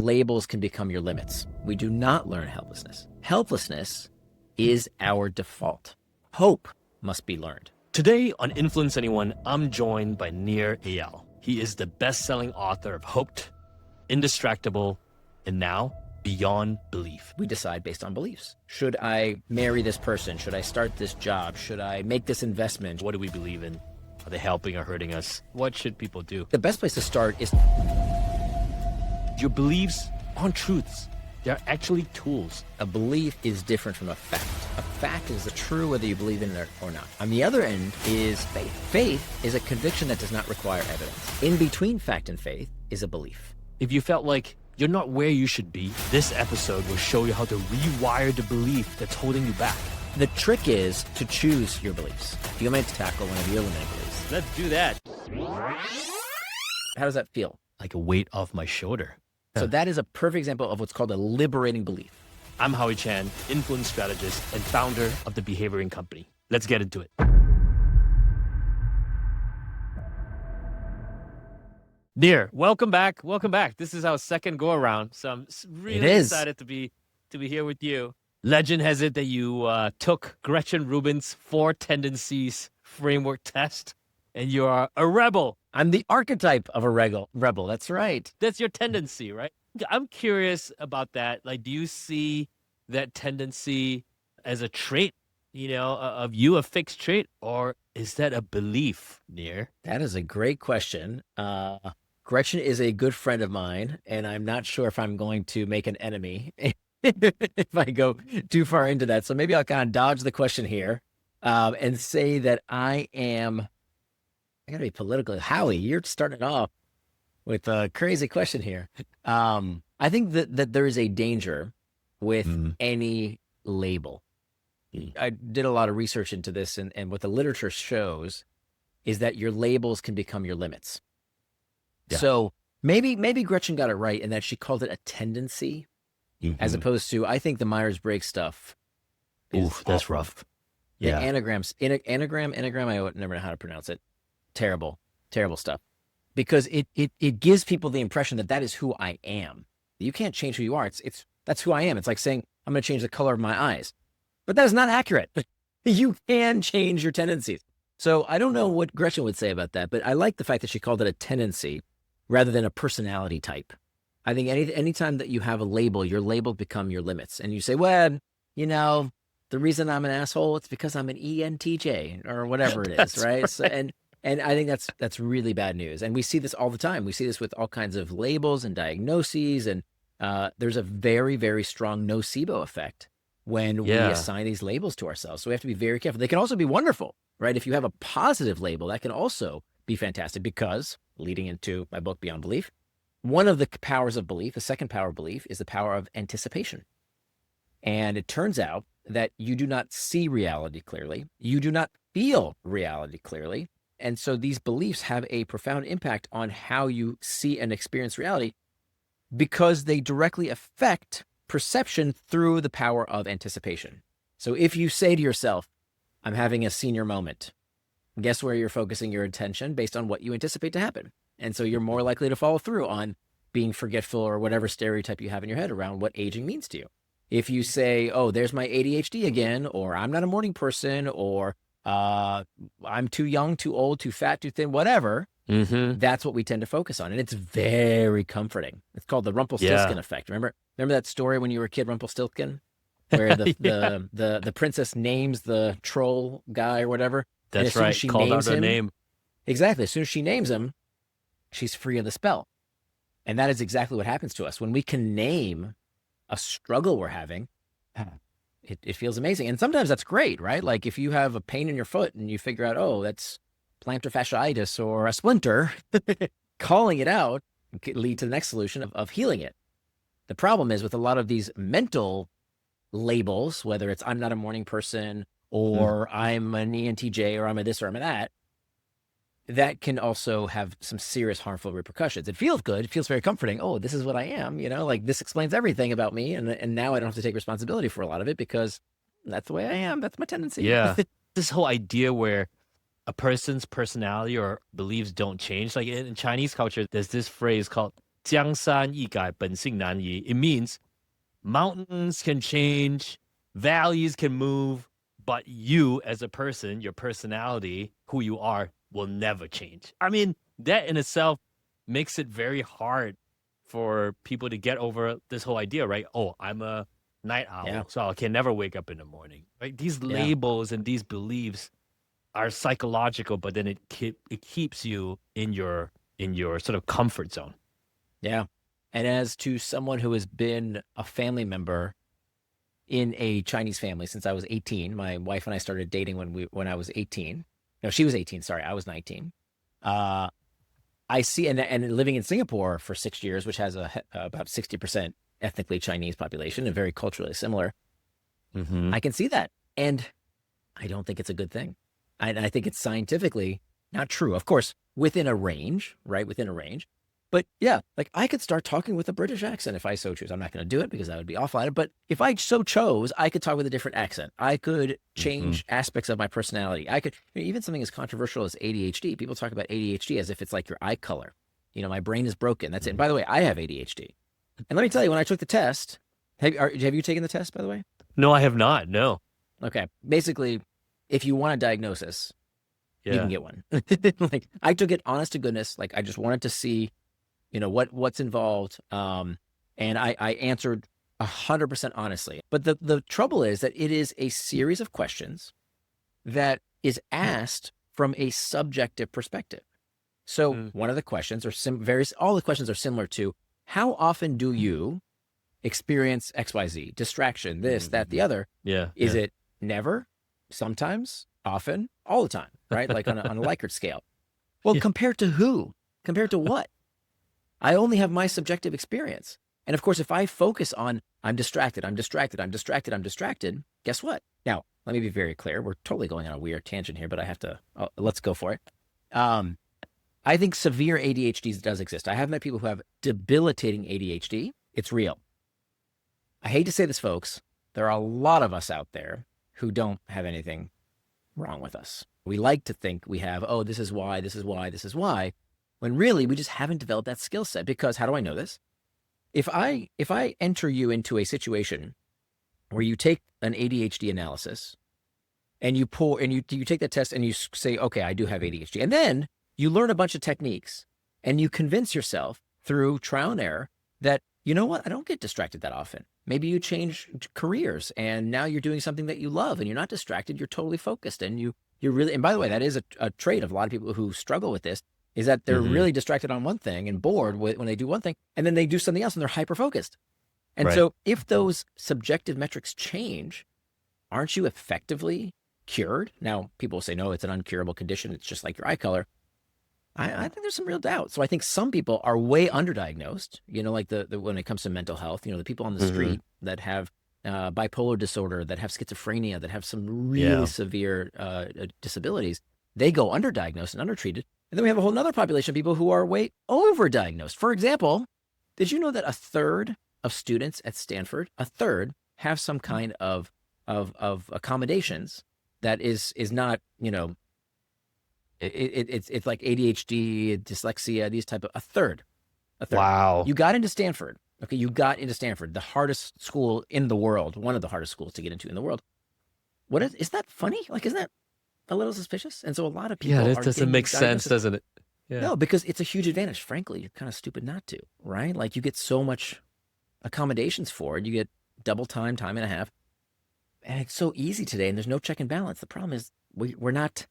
Labels can become your limits. We do not learn helplessness. Helplessness is our default. Hope must be learned. Today on Influence Anyone, I'm joined by Nir Eyal. He is the best-selling author of Hooked, Indistractable, and now Beyond Belief. We decide based on beliefs. Should I marry this person? Should I start this job? Should I make this investment? What do we believe in? Are they helping or hurting us? What should people do? The best place to start is your beliefs aren't truths. They're actually tools. a belief is different from a fact. A fact is true whether you believe in it or not. On the other end is faith. Faith is a conviction that does not require evidence. In between fact and faith is a belief. If you felt like you're not where you should be, this episode will show you how to rewire the belief that's holding you back. The trick is to choose your beliefs. Do you want me to tackle one of your limiting beliefs? Let's do that. How does that feel? Like a weight off my shoulder. So that is a perfect example of what's called a liberating belief. I'm Howie Chan, influence strategist and founder of the Behavioring Company. Let's get into it. Nir, welcome back. Welcome back. This is our second go around, so I'm really excited to be here with you. Legend has it that you took Gretchen Rubin's 4 tendencies framework test, and you are a rebel. I'm the archetype of a rebel. That's right. That's your tendency, right? I'm curious about that. Like, do you see that tendency as a trait, of you, a fixed trait, or is that a belief, Nir? That is a great question. Gretchen is a good friend of mine, and I'm not sure if I'm going to make an enemy if I go too far into that. So maybe I'll kind of dodge the question here and say that I gotta be political. Howie, you're starting off with a crazy question here. I think that there is a danger with any label. I did a lot of research into this, and what the literature shows is that your labels can become your limits. Yeah. So maybe Gretchen got it right in that she called it a tendency, as opposed to, I think the Myers-Briggs stuff. Oof, that's rough. The anagrams, anagram, I would never know how to pronounce it. Terrible stuff. Because it gives people the impression that is who I am. You can't change who you are. That's who I am. It's like saying, I'm going to change the color of my eyes. But that is not accurate. You can change your tendencies. So I don't know what Gretchen would say about that, but I like the fact that she called it a tendency rather than a personality type. I think anytime that you have a label, your label become your limits. And you say, well, the reason I'm an asshole, it's because I'm an ENTJ or whatever it is, right? So, and I think that's really bad news. And we see this all the time. We see this with all kinds of labels and diagnoses. And there's a very, very strong nocebo effect when we assign these labels to ourselves. So we have to be very careful. They can also be wonderful, right? If you have a positive label, that can also be fantastic because, leading into my book, Beyond Belief, one of the powers of belief, the second power of belief, is the power of anticipation. And it turns out that you do not see reality clearly. You do not feel reality clearly. And so these beliefs have a profound impact on how you see and experience reality because they directly affect perception through the power of anticipation. So if you say to yourself, I'm having a senior moment, guess where you're focusing your attention based on what you anticipate to happen. And so you're more likely to follow through on being forgetful or whatever stereotype you have in your head around what aging means to you. If you say, oh, there's my ADHD again, or I'm not a morning person, or I'm too young, too old, too fat, too thin, whatever, that's what we tend to focus on. And it's very comforting. It's called the Rumpelstiltskin effect. Remember that story when you were a kid, Rumpelstiltskin, where the princess names the troll guy or whatever? That's right. She called out her name. Exactly. As soon as she names him, she's free of the spell. And that is exactly what happens to us. When we can name a struggle we're having, it feels amazing. And sometimes that's great, right? Like if you have a pain in your foot and you figure out, oh, that's plantar fasciitis or a splinter, calling it out could lead to the next solution of healing it. The problem is with a lot of these mental labels, whether it's I'm not a morning person or I'm an ENTJ or I'm a this or I'm a that can also have some serious harmful repercussions. It feels good. It feels very comforting. Oh, this is what I am, like this explains everything about me. And now I don't have to take responsibility for a lot of it because that's the way I am. That's my tendency. Yeah. This whole idea where a person's personality or beliefs don't change. Like in Chinese culture, there's this phrase called 江山易改，本性难移. It means mountains can change, valleys can move, but you as a person, your personality, who you are, will never change. I mean, that in itself makes it very hard for people to get over this whole idea, right? Oh, I'm a night owl, so I can never wake up in the morning. Right? These labels and these beliefs are psychological, but then it keeps you in your sort of comfort zone. Yeah. And as to someone who has been a family member in a Chinese family since I was 18, my wife and I started dating when I was 18. No, she was 18. Sorry, I was 19. I see, and living in Singapore for 6 years, which has about 60% ethnically Chinese population and very culturally similar. Mm-hmm. I can see that. And I don't think it's a good thing. I think it's scientifically not true. Of course, within a range, right? Within a range. But yeah, like I could start talking with a British accent if I so choose. I'm not going to do it because that would be awful at it. But if I so chose, I could talk with a different accent. I could change aspects of my personality. I could, even something as controversial as ADHD. People talk about ADHD as if it's like your eye color. My brain is broken. That's it. And by the way, I have ADHD. And let me tell you, when I took the test, have you taken the test, by the way? No, I have not. No. Okay. Basically, if you want a diagnosis, you can get one. Like I took it honest to goodness. Like I just wanted to see what's involved. And I answered 100% honestly. But the trouble is that it is a series of questions that is asked from a subjective perspective. So one of the questions all the questions are similar to, how often do you experience XYZ, distraction, this, that, the other? Is it never, sometimes, often, all the time, right? Like on a Likert scale. Well, compared to who? Compared to what? I only have my subjective experience. And of course, if I focus on, I'm distracted, guess what? Now, let me be very clear. We're totally going on a weird tangent here, but I have to, let's go for it. I think severe ADHD does exist. I have met people who have debilitating ADHD. It's real. I hate to say this, folks. There are a lot of us out there who don't have anything wrong with us. We like to think we have, oh, this is why, when really we just haven't developed that skill set. Because how do I know this? If I enter you into a situation where you take an ADHD analysis and you take that test and you say, okay, I do have ADHD. And then you learn a bunch of techniques and you convince yourself through trial and error that, you know what, I don't get distracted that often. Maybe you change careers and now you're doing something that you love and you're not distracted. You're totally focused and you're really, and by the way, that is a trait of a lot of people who struggle with this, is that they're really distracted on one thing and bored when they do one thing, and then they do something else and they're hyper-focused. And so if those subjective metrics change, aren't you effectively cured? Now, people will say, no, it's an uncurable condition. It's just like your eye color. I think there's some real doubt. So I think some people are way underdiagnosed, like when it comes to mental health, the people on the street that have bipolar disorder, that have schizophrenia, that have some really severe disabilities, they go underdiagnosed and undertreated. And then we have a whole nother population of people who are way overdiagnosed. For example, did you know that a third of students at Stanford, have some kind of accommodations that is not, it's like ADHD, dyslexia, these type of, a third. Wow. You got into Stanford. Okay. You got into Stanford, the hardest school in the world, one of the hardest schools to get into in the world. Isn't that funny? Like, isn't that a little suspicious? And so a lot of people that doesn't make sense, doesn't it? Yeah. No, because it's a huge advantage. Frankly, you're kind of stupid not to, right? Like you get so much accommodations for it. You get double time and a half. And it's so easy today and there's no check and balance. The problem is we're not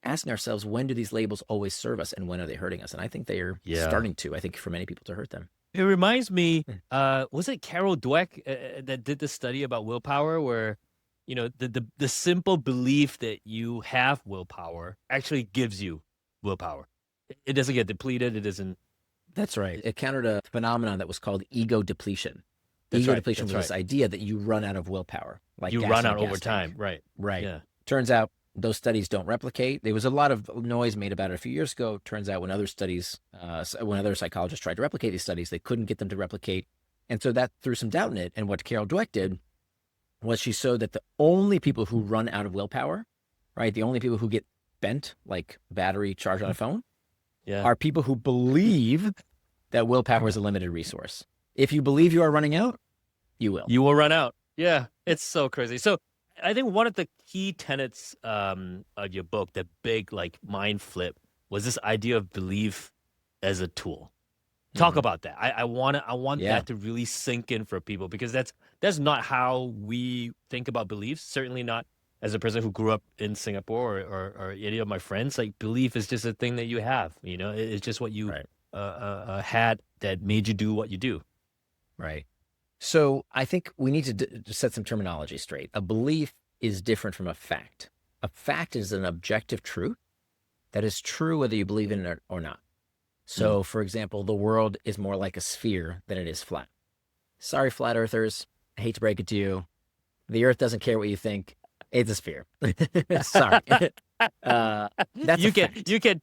asking ourselves, when do these labels always serve us and when are they hurting us? And I think they are starting to, I think for many people to hurt them. It reminds me, was it Carol Dweck that did the study about willpower where, the simple belief that you have willpower actually gives you willpower. It doesn't get depleted. It doesn't. That's right. It countered a phenomenon that was called ego depletion. Ego depletion was this idea that you run out of willpower. Like you run out over time. Right. Yeah. Turns out those studies don't replicate. There was a lot of noise made about it a few years ago. Turns out when other psychologists tried to replicate these studies, they couldn't get them to replicate. And so that threw some doubt in it. And what Carol Dweck did was she showed that the only people who run out of willpower, right, the only people who get bent like battery charged on a phone, are people who believe that willpower is a limited resource. If you believe you are running out, you will. You will run out. Yeah, it's so crazy. So I think one of the key tenets of your book, the big like mind flip, was this idea of belief as a tool. Talk about that. I want that to really sink in for people, because that's not how we think about beliefs. Certainly not as a person who grew up in Singapore or any of my friends. Like, belief is just a thing that you have. You know, it's just what you had that made you do what you do. Right. So I think we need to set some terminology straight. A belief is different from a fact. A fact is an objective truth that is true whether you believe in it or not. So, for example, the world is more like a sphere than it is flat. Sorry, flat earthers. I hate to break it to you. The earth doesn't care what you think. It's a sphere. Sorry. That's you can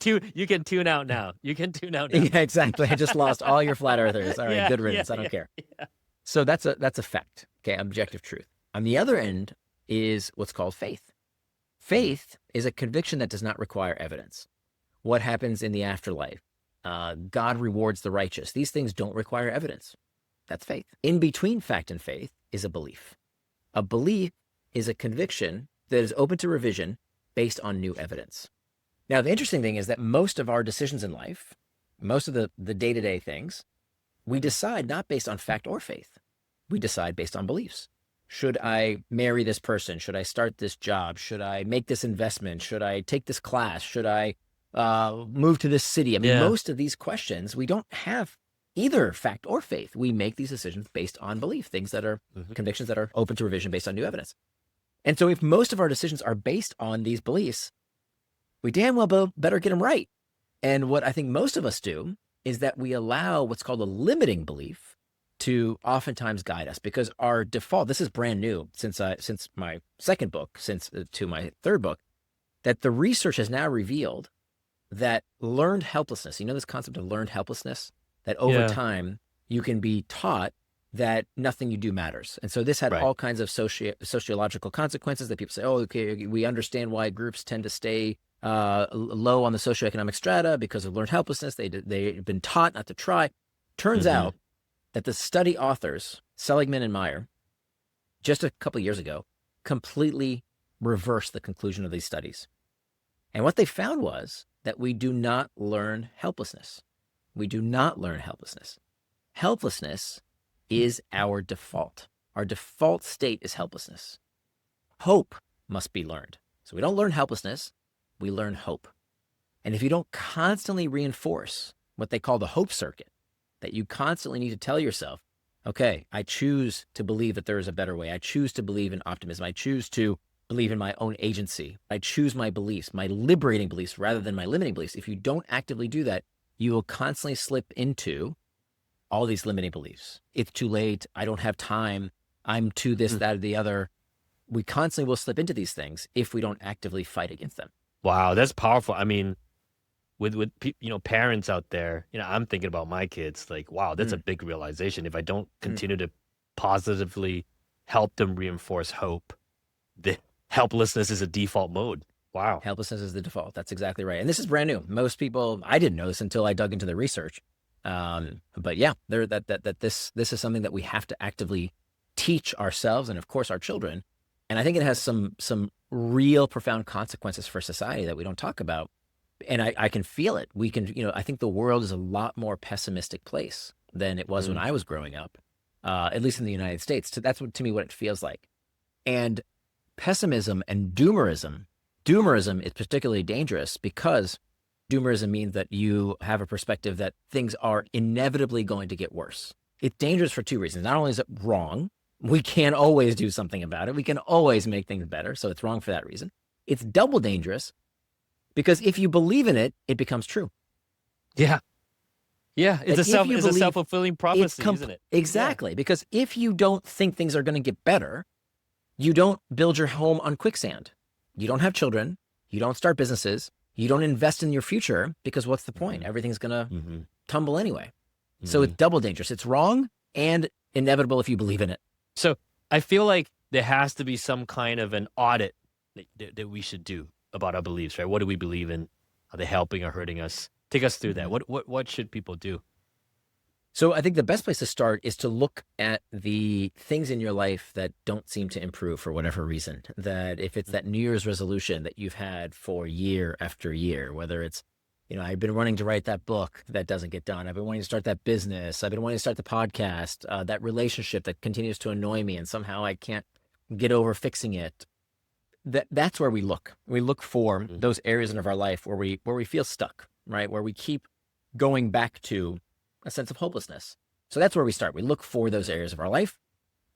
tune out now. You can tune out now. Yeah, exactly. I just lost all your flat earthers. All right, good riddance. I don't care. Yeah. So that's a fact. Okay, objective truth. On the other end is what's called faith. Faith is a conviction that does not require evidence. What happens in the afterlife? God rewards the righteous. These things don't require evidence. That's faith. In between fact and faith is a belief. A belief is a conviction that is open to revision based on new evidence. Now, the interesting thing is that most of our decisions in life, most of the day-to-day things, we decide not based on fact or faith. We decide based on beliefs. Should I marry this person? Should I start this job? Should I make this investment? Should I take this class? Should I move to this city? I mean, most of these questions, we don't have either fact or faith. We make these decisions based on belief, things that are convictions that are open to revision based on new evidence. And so if most of our decisions are based on these beliefs, we damn well better get them right. And what I think most of us do is that we allow what's called a limiting belief to oftentimes guide us, because our default, this is brand new since my second book, to my third book, that the research has now revealed that learned helplessness, you know, this concept of learned helplessness, that over time you can be taught that nothing you do matters. And so this had all kinds of sociological consequences that people say, oh, okay, we understand why groups tend to stay low on the socioeconomic strata because of learned helplessness. They've been taught not to try. Turns out that the study authors, Seligman and Meyer, just a couple of years ago, completely reversed the conclusion of these studies. And what they found was that we do not learn helplessness. We do not learn helplessness. Helplessness is our default. Our default state is helplessness. Hope must be learned. So we don't learn helplessness, we learn hope. And if you don't constantly reinforce what they call the hope circuit, that you constantly need to tell yourself, okay, I choose to believe that there is a better way. I choose to believe in optimism. I choose to believe in my own agency. I choose my beliefs, my liberating beliefs rather than my limiting beliefs. If you don't actively do that, you will constantly slip into all these limiting beliefs. It's too late. I don't have time. I'm too this, that, or the other. We constantly will slip into these things if we don't actively fight against them. Wow, that's powerful. I mean, with parents out there, I'm thinking about my kids. Like, wow, that's a big realization. If I don't continue to positively help them reinforce hope, the helplessness is a default mode. Wow. Helplessness is the default. That's exactly right. And this is brand new. Most people, I didn't know this until I dug into the research. But yeah, this is something that we have to actively teach ourselves and of course our children. And I think it has some real profound consequences for society that we don't talk about. And I can feel it. We can, I think the world is a lot more pessimistic place than it was when I was growing up, at least in the United States. So that's to me what it feels like. And pessimism and doomerism is particularly dangerous because doomerism means that you have a perspective that things are inevitably going to get worse. It's dangerous for two reasons. Not only is it wrong, we can't always do something about it. We can always make things better. So it's wrong for that reason. It's double dangerous because if you believe in it, it becomes true. Yeah. Yeah. It's a self-fulfilling prophecy, isn't it? Exactly. Yeah. Because if you don't think things are going to get better, you don't build your home on quicksand. You don't have children. You don't start businesses. You don't invest in your future because what's the point? Everything's going to tumble anyway. So it's double dangerous. It's wrong and inevitable if you believe in it. So I feel like there has to be some kind of an audit that we should do about our beliefs, right? What do we believe in? Are they helping or hurting us? Take us through that. What should people do? So I think the best place to start is to look at the things in your life that don't seem to improve for whatever reason. That if it's that New Year's resolution that you've had for year after year, whether it's, I've been wanting to write that book that doesn't get done. I've been wanting to start that business. I've been wanting to start the podcast, that relationship that continues to annoy me and somehow I can't get over fixing it. That's where we look. We look for those areas of our life where we feel stuck, right? Where we keep going back to a sense of hopelessness. So that's where we start. We look for those areas of our life.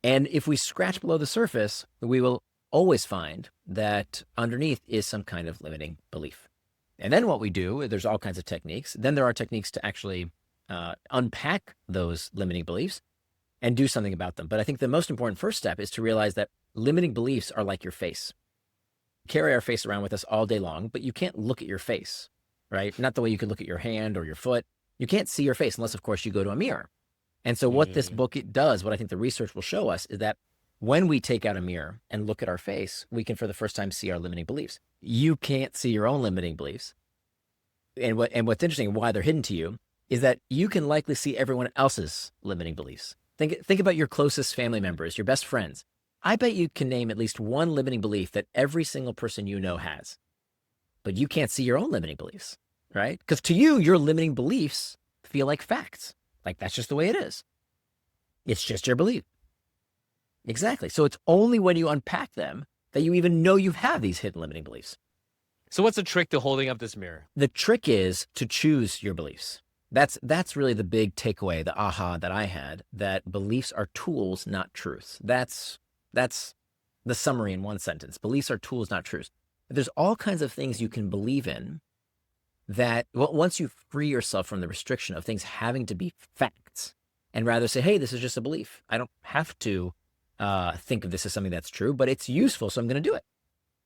And if we scratch below the surface, we will always find that underneath is some kind of limiting belief. And then what we do, there's all kinds of techniques. Then there are techniques to actually unpack those limiting beliefs and do something about them. But I think the most important first step is to realize that limiting beliefs are like your face. We carry our face around with us all day long, but you can't look at your face, right? Not the way you could look at your hand or your foot. You can't see your face unless, of course, you go to a mirror. And so what this book does, what I think the research will show us, is that when we take out a mirror and look at our face, we can for the first time see our limiting beliefs. You can't see your own limiting beliefs. And what's interesting, why they're hidden to you, is that you can likely see everyone else's limiting beliefs. Think about your closest family members, your best friends. I bet you can name at least one limiting belief that every single person you know has. But you can't see your own limiting beliefs, right? Because to you, your limiting beliefs feel like facts. Like that's just the way it is. It's just your belief. Exactly. So it's only when you unpack them that you even know you have these hidden limiting beliefs. So what's the trick to holding up this mirror? The trick is to choose your beliefs. That's really the big takeaway, the aha that I had, that beliefs are tools, not truths. That's the summary in one sentence. Beliefs are tools, not truths. There's all kinds of things you can believe in that once you free yourself from the restriction of things having to be facts and rather say, hey, this is just a belief. I don't have to think of this as something that's true, but it's useful, so I'm going to do it.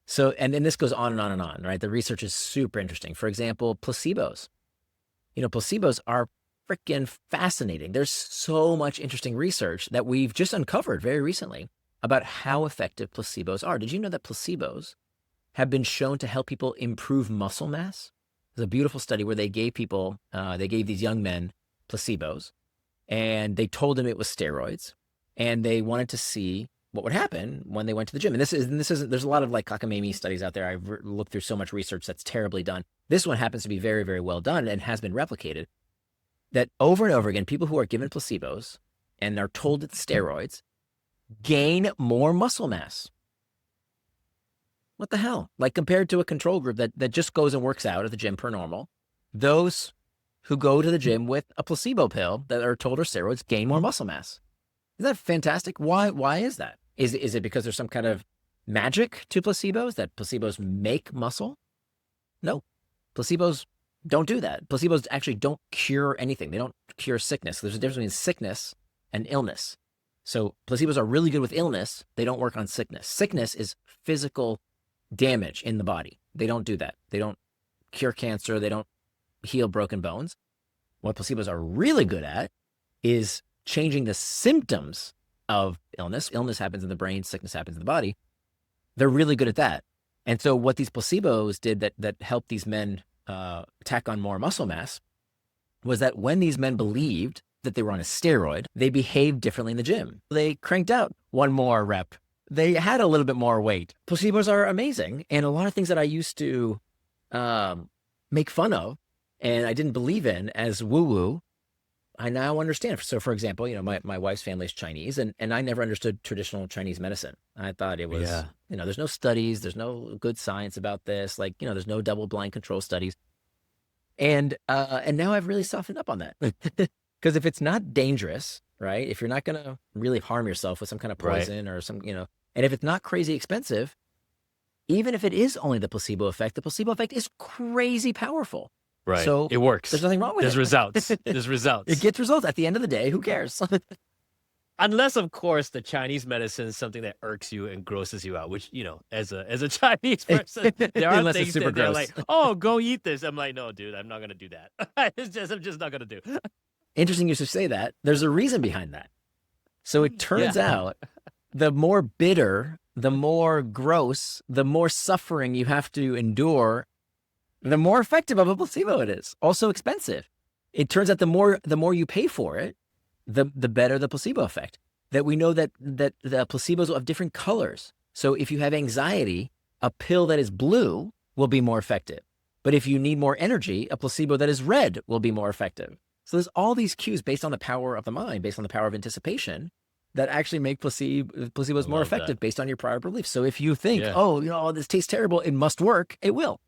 So, and then this goes on and on and on, right? The research is super interesting. For example, placebos. Placebos are freaking fascinating. There's so much interesting research that we've just uncovered very recently about how effective placebos are. Did you know that placebos have been shown to help people improve muscle mass? There's a beautiful study where they gave these young men placebos, and they told them it was steroids, and they wanted to see what would happen when they went to the gym. And this isn't, there's a lot of like cockamamie studies out there. I've looked through so much research that's terribly done. This one happens to be very, very well done and has been replicated, that over and over again, people who are given placebos and are told it's steroids gain more muscle mass. What the hell? Like compared to a control group that just goes and works out at the gym per normal, those who go to the gym with a placebo pill that are told are steroids gain more muscle mass. Isn't that fantastic? Why is that? Is it because there's some kind of magic to placebos, that placebos make muscle? No, placebos don't do that. Placebos actually don't cure anything. They don't cure sickness. There's a difference between sickness and illness. So placebos are really good with illness. They don't work on sickness. Sickness is physical damage in the body. They don't do that. They don't cure cancer. They don't heal broken bones. What placebos are really good at is changing the symptoms of illness. Illness happens in the brain, sickness happens in the body. They're really good at that. And so what these placebos did that helped these men tack on more muscle mass was that when these men believed that they were on a steroid, they behaved differently in the gym. They cranked out one more rep. They had a little bit more weight. Placebos are amazing. And a lot of things that I used to make fun of and I didn't believe in as woo-woo, I now understand. So for example, my wife's family is Chinese and I never understood traditional Chinese medicine. I thought it was, there's no studies, there's no good science about this. Like, there's no double-blind control studies. And now I've really softened up on that. Because if it's not dangerous, right? If you're not going to really harm yourself with some kind of poison or some, and if it's not crazy expensive, even if it is only the placebo effect is crazy powerful. Right. So it works. There's nothing wrong with it. There's results. There's results. It gets results. At the end of the day, who cares? Unless, of course, the Chinese medicine is something that irks you and grosses you out, which, as a Chinese person, there are things that they're like, oh, go eat this. I'm like, no, dude, I'm not going to do that. I'm just not going to do. Interesting you should say that. There's a reason behind that. So it turns out the more bitter, the more gross, the more suffering you have to endure, the more effective of a placebo it is. Also expensive. It turns out the more you pay for it, the better the placebo effect. That we know that the placebos have different colors. So if you have anxiety, a pill that is blue will be more effective. But if you need more energy, a placebo that is red will be more effective. So there's all these cues based on the power of the mind, based on the power of anticipation, that actually make placebos more effective based on your prior beliefs. So if you think, oh, this tastes terrible, it must work, it will.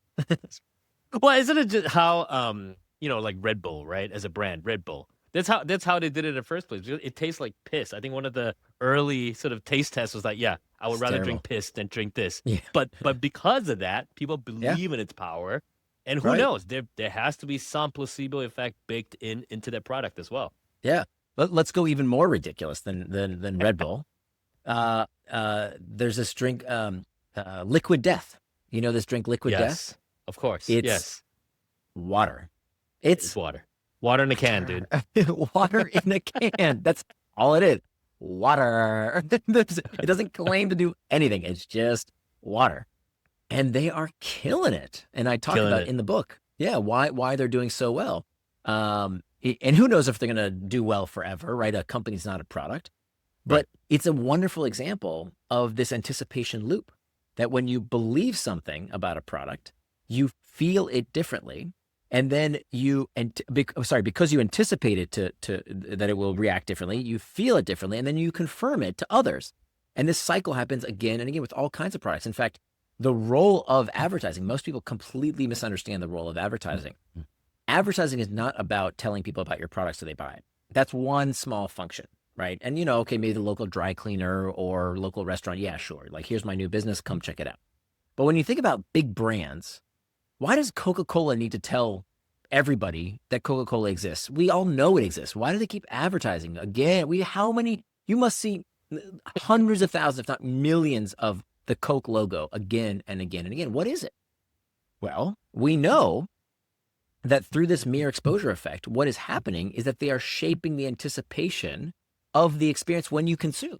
Well, isn't it just how, like Red Bull, right? As a brand, Red Bull. That's how they did it in the first place. It tastes like piss. I think one of the early sort of taste tests was like, I would rather drink piss than drink this. Yeah. But because of that, people believe in its power. And who knows? There has to be some placebo effect baked into that product as well. Yeah. Let's go even more ridiculous than Red Bull. There's this drink, Liquid Death. You know this drink, Liquid Death? Of course. It's water. It's water. Water in a can, dude. Water in a can. That's all it is. Water. It doesn't claim to do anything. It's just water. And they are killing it. And I talk about it in the book. Yeah, why they're doing so well. And who knows if they're going to do well forever, right? A company's not a product. But it's a wonderful example of this anticipation loop, that when you believe something about a product, you feel it differently. And then because you anticipate it that it will react differently, you feel it differently, and then you confirm it to others. And this cycle happens again and again with all kinds of products. In fact, the role of advertising, most people completely misunderstand the role of advertising. Mm-hmm. Advertising is not about telling people about your product so they buy it. That's one small function, right? And maybe the local dry cleaner or local restaurant, yeah, sure. Like, here's my new business, come check it out. But when you think about big brands, why does Coca-Cola need to tell everybody that Coca-Cola exists? We all know it exists. Why do they keep advertising? Again, you must see hundreds of thousands, if not millions, of the Coke logo again and again and again. What is it? Well, we know that through this mere exposure effect, what is happening is that they are shaping the anticipation of the experience when you consume.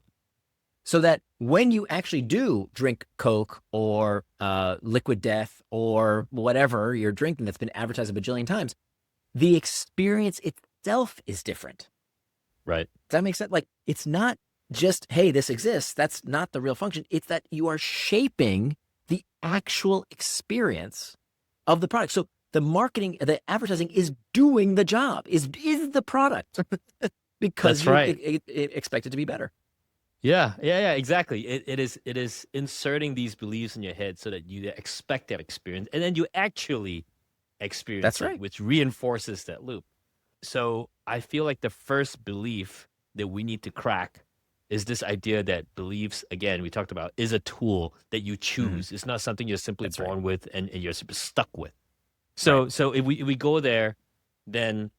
So that when you actually do drink Coke or Liquid Death or whatever you're drinking that's been advertised a bajillion times, the experience itself is different. Right. Does that make sense? Like, it's not just, hey, this exists. That's not the real function. It's that you are shaping the actual experience of the product. So the marketing, the advertising is doing the job, is the product because you expect it to be better. Yeah, exactly. It is inserting these beliefs in your head so that you expect that experience, and then you actually experience it, which reinforces that loop. So I feel like the first belief that we need to crack is this idea that beliefs, again, we talked about, is a tool that you choose. Mm-hmm. It's not something you're simply born with and you're stuck with. So if we go there, then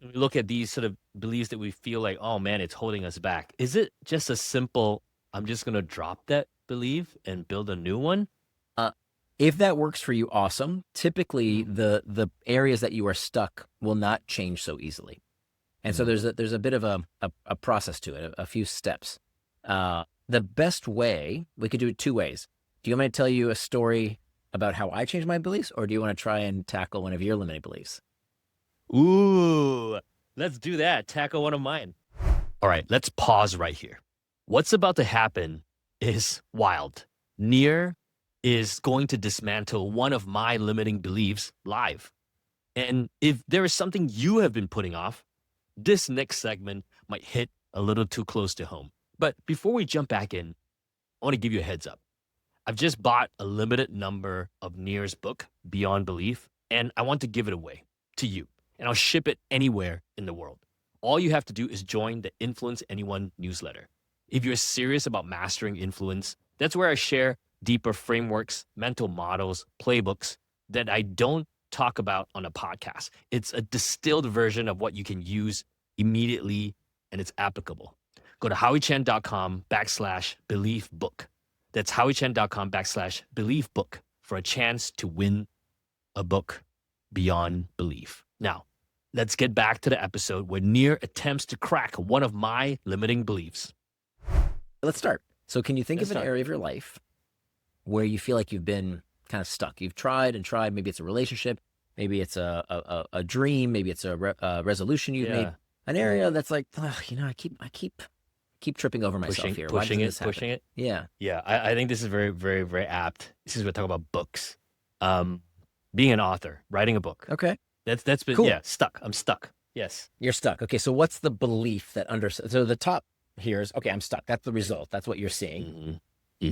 we look at these sort of beliefs that we feel like, oh man, it's holding us back. Is it just a simple, I'm just going to drop that belief and build a new one? If that works for you, awesome. Typically, the areas that you are stuck will not change so easily. And so there's a bit of a process to it, a few steps. The best way, we could do it two ways. Do you want me to tell you a story about how I changed my beliefs, or do you want to try and tackle one of your limiting beliefs? Ooh, let's do that. Tackle one of mine. All right, let's pause right here. What's about to happen is wild. Nir is going to dismantle one of my limiting beliefs live. And if there is something you have been putting off, this next segment might hit a little too close to home. But before we jump back in, I want to give you a heads up. I've just bought a limited number of Nir's book, Beyond Belief, and I want to give it away to you. And I'll ship it anywhere in the world. All you have to do is join the Influence Anyone newsletter. If you're serious about mastering influence, that's where I share deeper frameworks, mental models, playbooks that I don't talk about on a podcast. It's a distilled version of what you can use immediately, and it's applicable. Go to howiechan.com/belief book. That's howiechan.com/belief book for a chance to win a book beyond belief. Now, let's get back to the episode where Nir attempts to crack one of my limiting beliefs. Let's start. So can you think of an area of your life where you feel like you've been kind of stuck? You've tried and tried. Maybe it's a relationship. Maybe it's a dream. Maybe it's a resolution you've made. An area that's like, ugh, I keep tripping over myself here. Why doesn't this happen? Pushing it. Yeah. Yeah, I think this is very, very, very apt. This is we're talking about books. Being an author, writing a book. Okay. That's been Cool. stuck. I'm stuck. Yes. You're stuck. Okay. So what's the belief that so the top here is, okay, I'm stuck. That's the result. That's what you're seeing.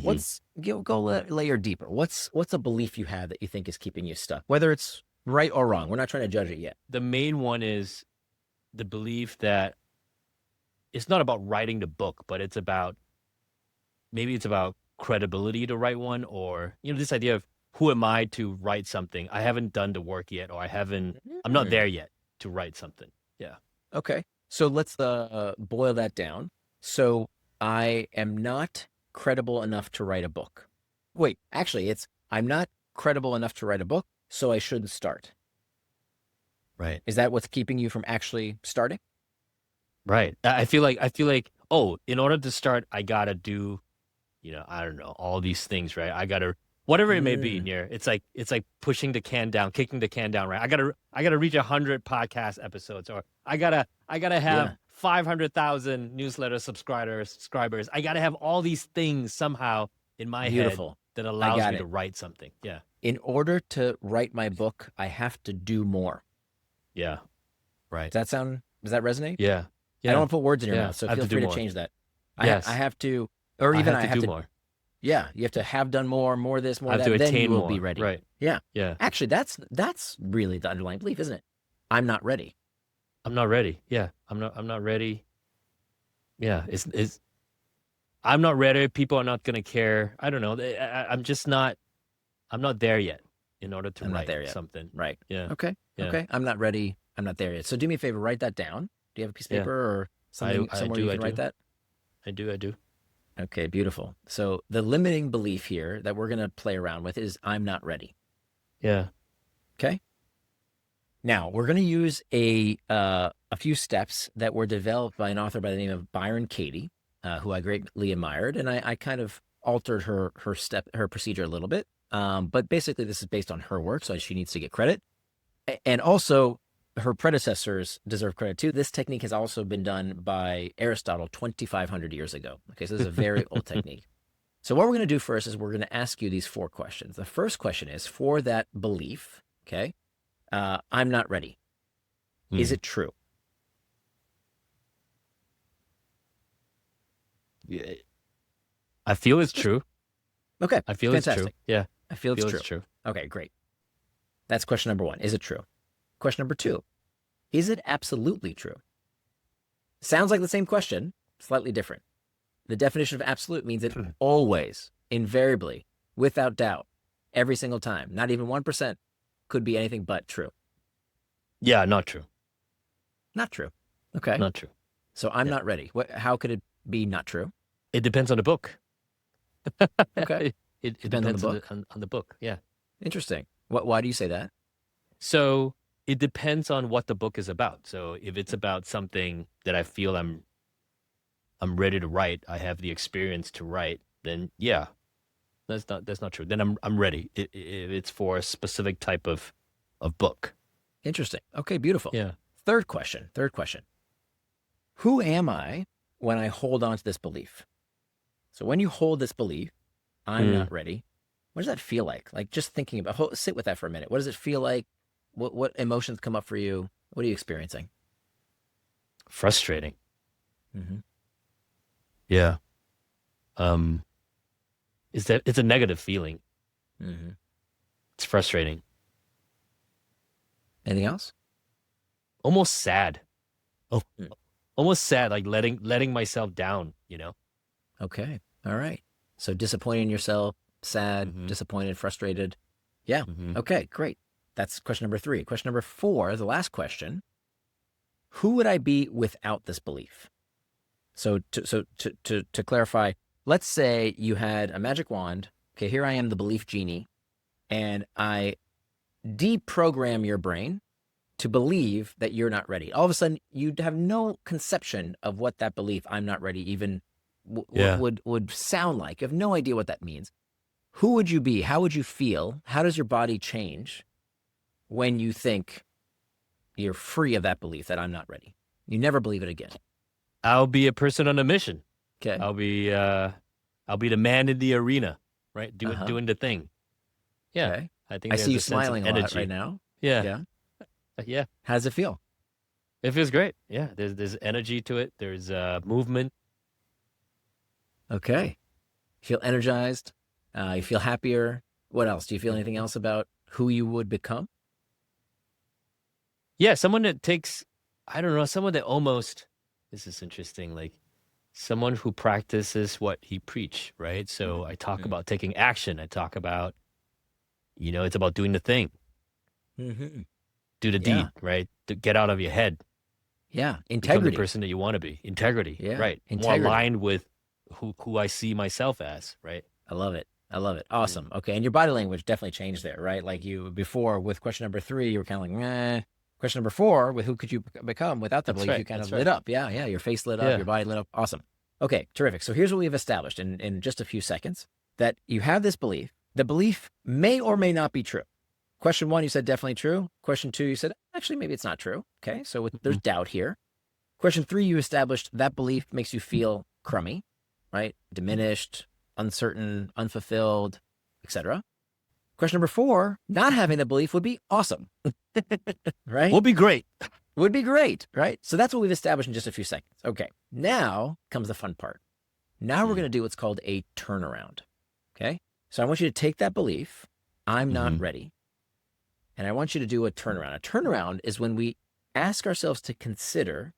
What's go layer deeper. What's a belief you have that you think is keeping you stuck, whether it's right or wrong? We're not trying to judge it yet. The main one is the belief that it's not about writing the book, but it's about credibility to write one, or this idea of who am I to write something? I haven't done the work yet, or I'm not there yet to write something. Yeah. Okay. So let's boil that down. So I am not credible enough to write a book. Wait, actually, I'm not credible enough to write a book, so I shouldn't start. Right. Is that what's keeping you from actually starting? Right. I feel like, oh, in order to start, I gotta do, I don't know, all these things, right? I gotta, whatever it may be, Nir. It's like pushing the can down, kicking the can down, right? I gotta reach 100 podcast episodes, or I gotta have 500,000 newsletter subscribers. I gotta have all these things somehow in my head that allows me to write something. Yeah. In order to write my book, I have to do more. Yeah. Right. Does that resonate? Yeah. I don't want to put words in your mouth, so feel free to change that. Yes. I have to, or even I have to do more. Yeah, you have to have done more this, more I have that, to then attain you will more. be ready. Right. Yeah. Yeah. Actually, that's really the underlying belief, isn't it? I'm not ready. I'm not ready. Yeah. I'm not ready. Yeah. It's I'm not ready. People are not gonna care. I don't know. I'm not there yet in order to write something. Right. Yeah. Okay. Yeah. Okay. I'm not ready. I'm not there yet. So do me a favor, write that down. Do you have a piece of paper or something somewhere you can write that? I do. Okay, beautiful. So the limiting belief here that we're going to play around with is I'm not ready. Yeah. Okay. Now we're going to use a few steps that were developed by an author by the name of Byron Katie, who I greatly admired, and I kind of altered her procedure a little bit. But basically, this is based on her work, so she needs to get credit, and also her predecessors deserve credit too. This technique has also been done by Aristotle 2,500 years ago. Okay, so this is a very old technique. So what we're going to do first is we're going to ask you these 4 questions. The first question is, for that belief, okay, I'm not ready. Is it true? Yeah. I feel it's true. Okay, I feel fantastic. it's true. Yeah, I feel it's true. Okay, great. That's question number 1. Is it true? Question number 2, is it absolutely true? Sounds like the same question, slightly different. The definition of absolute means it always, invariably, without doubt, every single time, not even 1%, could be anything but true. Yeah, not true. Not true. Okay. Not true. So I'm not ready. How could it be not true? It depends on the book. Okay. It depends on the book. Yeah. Interesting. Why do you say that? So it depends on what the book is about. So if it's about something that I feel I'm ready to write, I have the experience to write, then yeah, that's not true. Then I'm ready. If it's for a specific type of book. Interesting. Okay, beautiful. Yeah. Third question. Who am I when I hold on to this belief? So when you hold this belief, I'm not ready, what does that feel like? Like, just thinking about, sit with that for a minute. What does it feel like? What emotions come up for you? What are you experiencing? Frustrating. Mm-hmm. Yeah. It's a negative feeling. Mm-hmm. It's frustrating. Anything else? Almost sad. Almost sad, like letting myself down, Okay. All right. So disappointed in yourself, sad, disappointed, frustrated. Yeah. Okay, great. That's question number 3. Question number 4, the last question. Who would I be without this belief? So to clarify, let's say you had a magic wand. Okay, here I am, the belief genie, and I deprogram your brain to believe that you're not ready. All of a sudden, you'd have no conception of what that belief, I'm not ready, even would sound like. You have no idea what that means. Who would you be? How would you feel? How does your body change when you think you're free of that belief that I'm not ready? You never believe it again. I'll be a person on a mission. Okay. I'll be the man in the arena, right? Doing the thing. Yeah. Okay. I think I there's see you a sense of smiling a lot energy. right now. Yeah. Yeah. Yeah. How does it feel? It feels great. Yeah. There's energy to it. There's movement. Okay. Feel energized. You feel happier. What else? Do you feel anything else about who you would become? Yeah. Someone that takes, I don't know, someone that almost, this is interesting, like someone who practices what he preach, right? So I talk about taking action. I talk about, it's about doing the thing, Mm-hmm. do the Yeah. deed, right? To get out of your head, Yeah. become the Integrity. person that you want to be. Integrity, Yeah. right? More Integrity. aligned with who I see myself as, right? I love it. I love it. Awesome. Okay. And your body language definitely changed there, right? Like you before with question number 3, you were kind of like, meh. Question number 4, with who could you become without the That's belief, right. you kind That's of right. lit up. Yeah. Yeah. Your face lit up, Yeah. your body lit up. Awesome. Okay. Terrific. So here's what we've established in just a few seconds, that you have this belief. The belief may or may not be true. Question 1, you said definitely true. Question 2, you said, actually, maybe it's not true. Okay. So there's doubt here. Question 3, you established that belief makes you feel crummy, right? Diminished, uncertain, unfulfilled, etc. Question number 4, not having the belief would be awesome, right? Would be great. Would be great, right? So that's what we've established in just a few seconds. Okay, now comes the fun part. Now we're going to do what's called a turnaround, okay? So I want you to take that belief, I'm not ready, and I want you to do a turnaround. A turnaround is when we ask ourselves to consider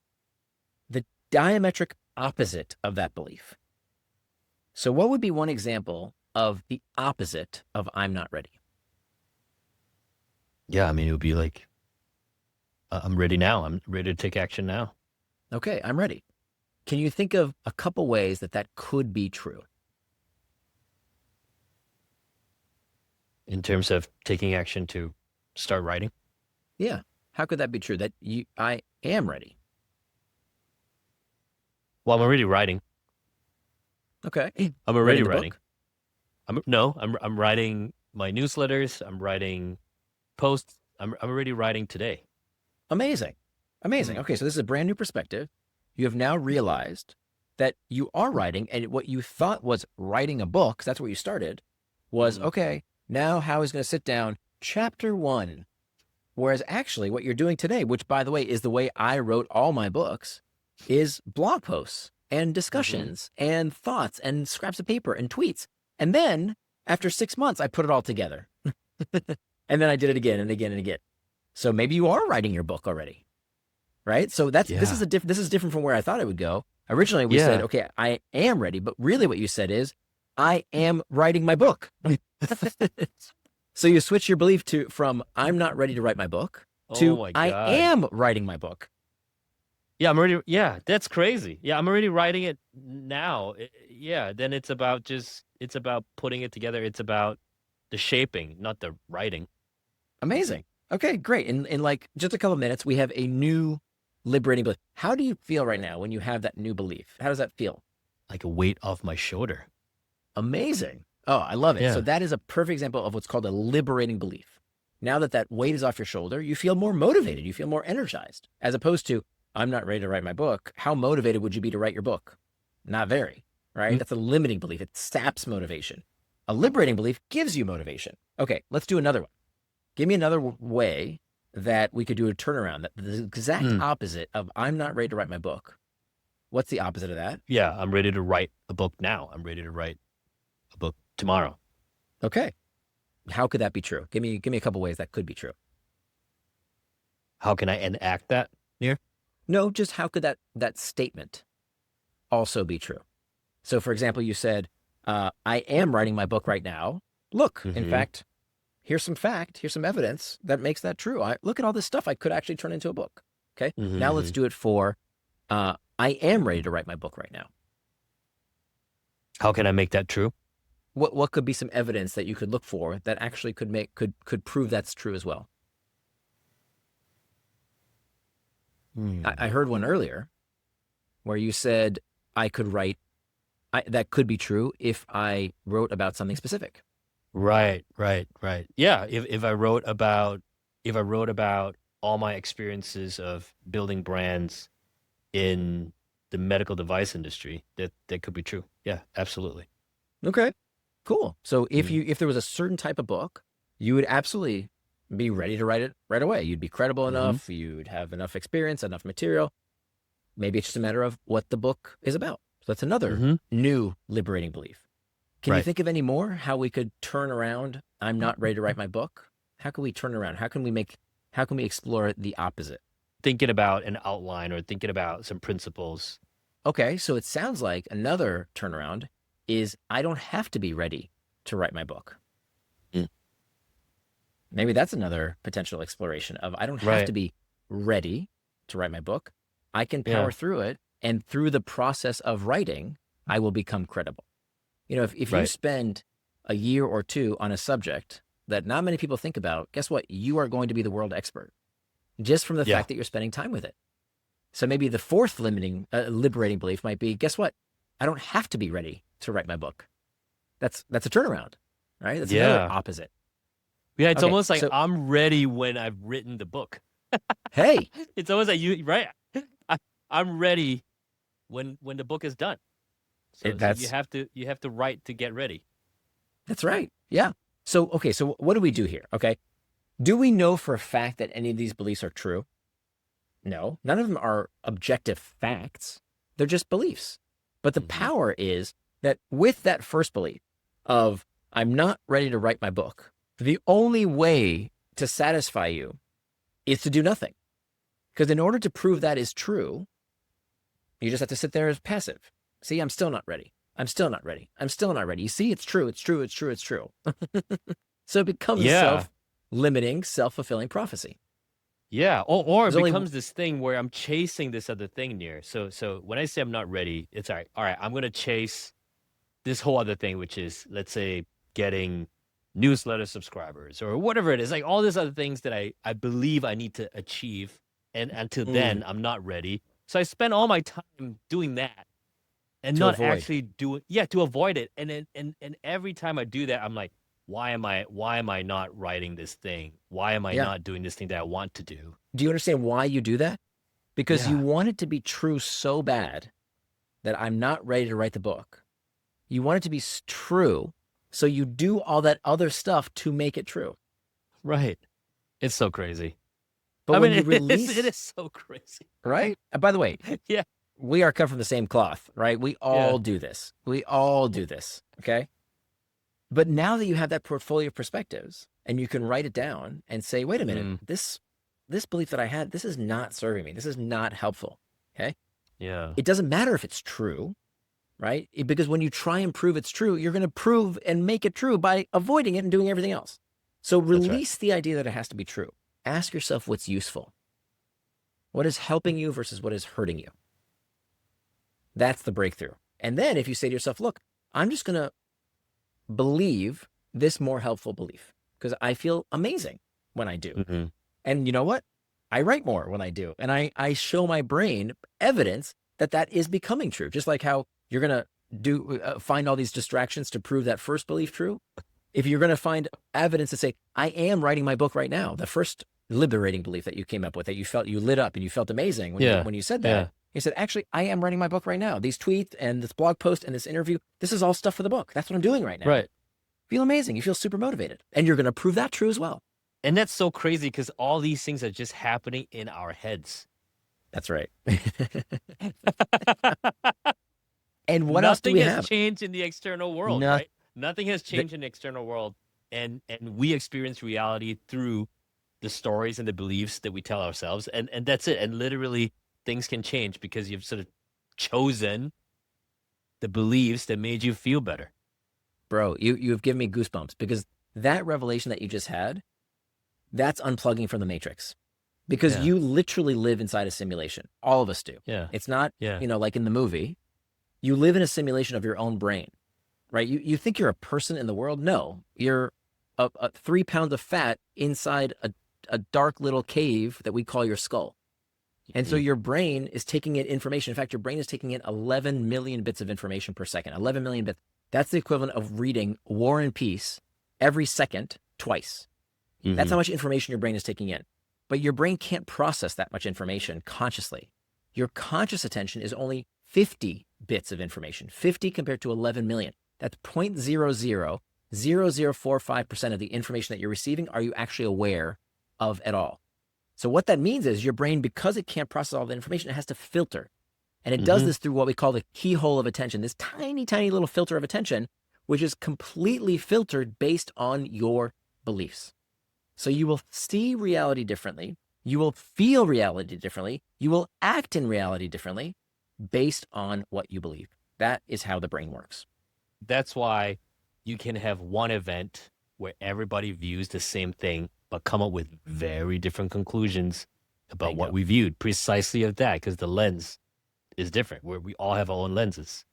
the diametric opposite of that belief. So what would be one example of the opposite of I'm not ready? Yeah, I mean, it would be like, I'm ready now. I'm ready to take action now. Okay, I'm ready. Can you think of a couple ways that that could be true? In terms of taking action to start writing? Yeah. How could that be true? That I am ready. Well, I'm already writing. Okay. I'm already the writing. book? I'm writing my newsletters. I'm writing posts. I'm already writing today. Amazing. Amazing. Okay, so this is a brand new perspective. You have now realized that you are writing, and what you thought was writing a book, 'cause that's where you started, was okay, now Howie's going to sit down, chapter 1. Whereas actually what you're doing today, which by the way is the way I wrote all my books, is blog posts and discussions and thoughts and scraps of paper and tweets. And then after 6 months, I put it all together. And then I did it again and again and again. So maybe you are writing your book already, right? So this is different from where I thought it would go. Originally we said, okay, I am ready, but really what you said is, I am writing my book. So you switch your belief from I'm not ready to write my book to I am writing my book. Yeah, I'm already. Yeah, that's crazy. Yeah, I'm already writing it now. Yeah, then it's about putting it together. It's about the shaping, not the writing. Amazing. Okay, great. In like just a couple of minutes, we have a new liberating belief. How do you feel right now when you have that new belief? How does that feel? Like a weight off my shoulder. Amazing. Oh, I love it. Yeah. So that is a perfect example of what's called a liberating belief. Now that that weight is off your shoulder, you feel more motivated. You feel more energized, as opposed to, I'm not ready to write my book. How motivated would you be to write your book? Not very, right? That's a limiting belief. It saps motivation. A liberating belief gives you motivation. Okay, let's do another one. Give me another way that we could do a turnaround. The exact opposite of I'm not ready to write my book. What's the opposite of that? Yeah, I'm ready to write a book now. I'm ready to write a book tomorrow. Okay. How could that be true? Give me a couple ways that could be true. How can I enact that, Nir? No, just how could that statement also be true? So for example, you said, I am writing my book right now. Look, in fact, here's some evidence that makes that true. Look at all this stuff I could actually turn into a book. Okay. Now let's do it for, I am ready to write my book right now. How can I make that true? What could be some evidence that you could look for that actually could prove that's true as well? I heard one earlier where you said I could write, that could be true if I wrote about something specific. Right. Yeah, if I wrote about all my experiences of building brands in the medical device industry, that could be true. Yeah, absolutely. Okay, cool. So if Mm. there was a certain type of book, you would absolutely be ready to write it right away. You'd be credible Mm-hmm. enough. You'd have enough experience, enough material. Maybe it's just a matter of what the book is about. So that's another Mm-hmm. new liberating belief. Can you Right. think of any more how we could turn around, I'm not ready to write my book? How can we turn around? How can we explore the opposite? Thinking about an outline or thinking about some principles. Okay, so it sounds like another turnaround is I don't have to be ready to write my book. Mm. Maybe that's another potential exploration of I don't have Right. to be ready to write my book. I can power Yeah. through it. And through the process of writing, I will become credible. If you Right. spend a year or two on a subject that not many people think about, guess what? You are going to be the world expert just from the Yeah. fact that you're spending time with it. So maybe the fourth liberating belief might be, guess what? I don't have to be ready to write my book. That's a turnaround, right? That's another Yeah. opposite. Yeah. It's Okay, almost like so I'm ready when I've written the book. hey, It's almost like you, right? I'm ready when the book is done. So that's you have to write to get ready. right. Yeah. So okay, so what do we do here? Okay, do we know for a fact that any of these beliefs are true? No, none of them are objective facts. They're just beliefs. But the Mm-hmm. power is that with that first belief of I'm not ready to write my book, the only way to satisfy you is to do nothing. Because in order to prove that is true, you just have to sit there as passive. See, I'm still not ready. I'm still not ready. I'm still not ready. You see, it's true. It's true. It's true. It's true. So it becomes a Yeah. self-limiting, self-fulfilling prophecy. Yeah. Or it There's only becomes this thing where I'm chasing this other thing near. So when I say I'm not ready, it's all right. All right, I'm gonna chase this whole other thing, which is, let's say, getting newsletter subscribers or whatever it is, like all these other things that I believe I need to achieve. And until then, I'm not ready. So I spend all my time doing that and to not avoid. actually doing, yeah, to avoid it. And then, and every time I do that, I'm like, why am I not writing this thing? Why am I Yeah. not doing this thing that I want to do? Do you understand why you do that? Because you Yeah. want it to be true so bad that I'm not ready to write the book. You want it to be true. So you do all that other stuff to make it true. Right. It's so crazy. But I when mean, you it release, is so crazy. right? By the way, Yeah. we are cut from the same cloth, right? We Yeah. all do this. We all do this. Okay. But now that you have that portfolio of perspectives and you can write it down and say, wait a minute, Mm, this belief that I had, this is not serving me. This is not helpful. Okay. yeah. It doesn't matter if it's true, right? Because when you try and prove it's true, you're going to prove and make it true by avoiding it and doing everything else. So That's right. release the idea that it has to be true. Ask yourself what's useful. What is helping you versus what is hurting you? That's the breakthrough. And then if you say to yourself, look, I'm just going to believe this more helpful belief because I feel amazing when I do. Mm-hmm. And you know what? I write more when I do. And I show my brain evidence that that is becoming true. Just like how you're going to find all these distractions to prove that first belief true. If you're going to find evidence to say, I am writing my book right now, the first liberating belief that you came up with, that you felt you lit up and you felt amazing Yeah. when you said that, Yeah. you said, actually, I am writing my book right now. These tweets and this blog post and this interview, this is all stuff for the book. That's what I'm doing right now. Right. Feel amazing. You feel super motivated. And you're going to prove that true as well. And that's so crazy because all these things are just happening in our heads. That's right. And what else do Nothing we has have? changed in the external world, No, right? Nothing has changed in the external world. And we experience reality through the stories and the beliefs that we tell ourselves. And that's it. And literally things can change because you've sort of chosen the beliefs that made you feel better. bro, you've given me goosebumps because that revelation that you just had, that's unplugging from the matrix. Because Yeah. you literally live inside a simulation. All of us do. Yeah. It's not, Yeah. like in the movie, you live in a simulation of your own brain, right? You think you're a person in the world? No, you're a 3 pounds of fat inside a dark little cave that we call your skull. And so Mhm. your brain is taking in information. In fact, your brain is taking in 11 million bits of information per second. 11 million bits. That's the equivalent of reading War and Peace every second twice. That's how much information your brain is taking in. But your brain can't process that much information consciously. Your conscious attention is only 50 bits of information, 50 compared to 11 million. That's 0.000045% of the information that you're receiving are you actually aware of at all. So what that means is your brain, because it can't process all the information, it has to filter. And it does this through what we call the keyhole of attention, this tiny, tiny little filter of attention, which is completely filtered based on your beliefs. So you will see reality differently. You will feel reality differently. You will act in reality differently based on what you believe. That is how the brain works. That's why you can have one event where everybody views the same thing, but come up with very different conclusions about what we viewed precisely of that, because the lens is different, where we all have our own lenses.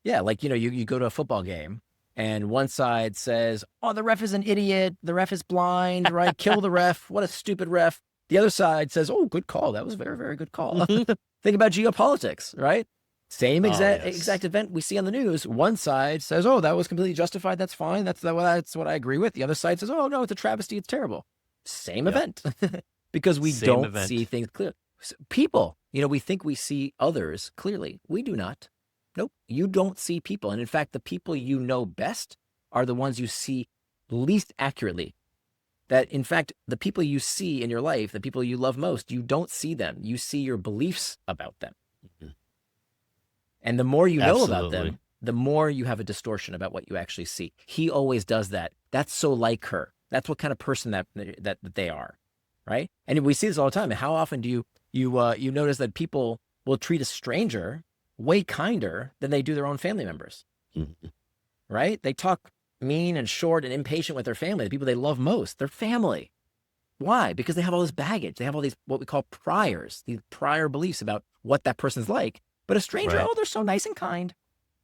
Yeah, like, you go to a football game and one side says, oh, the ref is an idiot. The ref is blind, right? Kill the ref. What a stupid ref. The other side says, oh, good call. That was a very, very good call. Think about geopolitics, right? Same exact event we see on the news. One side says, oh, that was completely justified. That's fine. That's what I agree with. The other side says, oh, no, it's a travesty. It's terrible. Same event. Because we don't see things clearly. People, we think we see others clearly. We do not. Nope. You don't see people. And in fact, the people you know best are the ones you see least accurately. That, in fact, the people you see in your life, the people you love most, you don't see them. You see your beliefs about them. And the more you know about them, the more you have a distortion about what you actually see. He always does that. That's so like her. That's what kind of person that they are, right? And we see this all the time. How often do you notice that people will treat a stranger way kinder than they do their own family members, right? They talk mean and short and impatient with their family, the people they love most, their family. Why? Because they have all this baggage. They have all these, what we call priors, these prior beliefs about what that person's like. But a stranger, oh, they're so nice and kind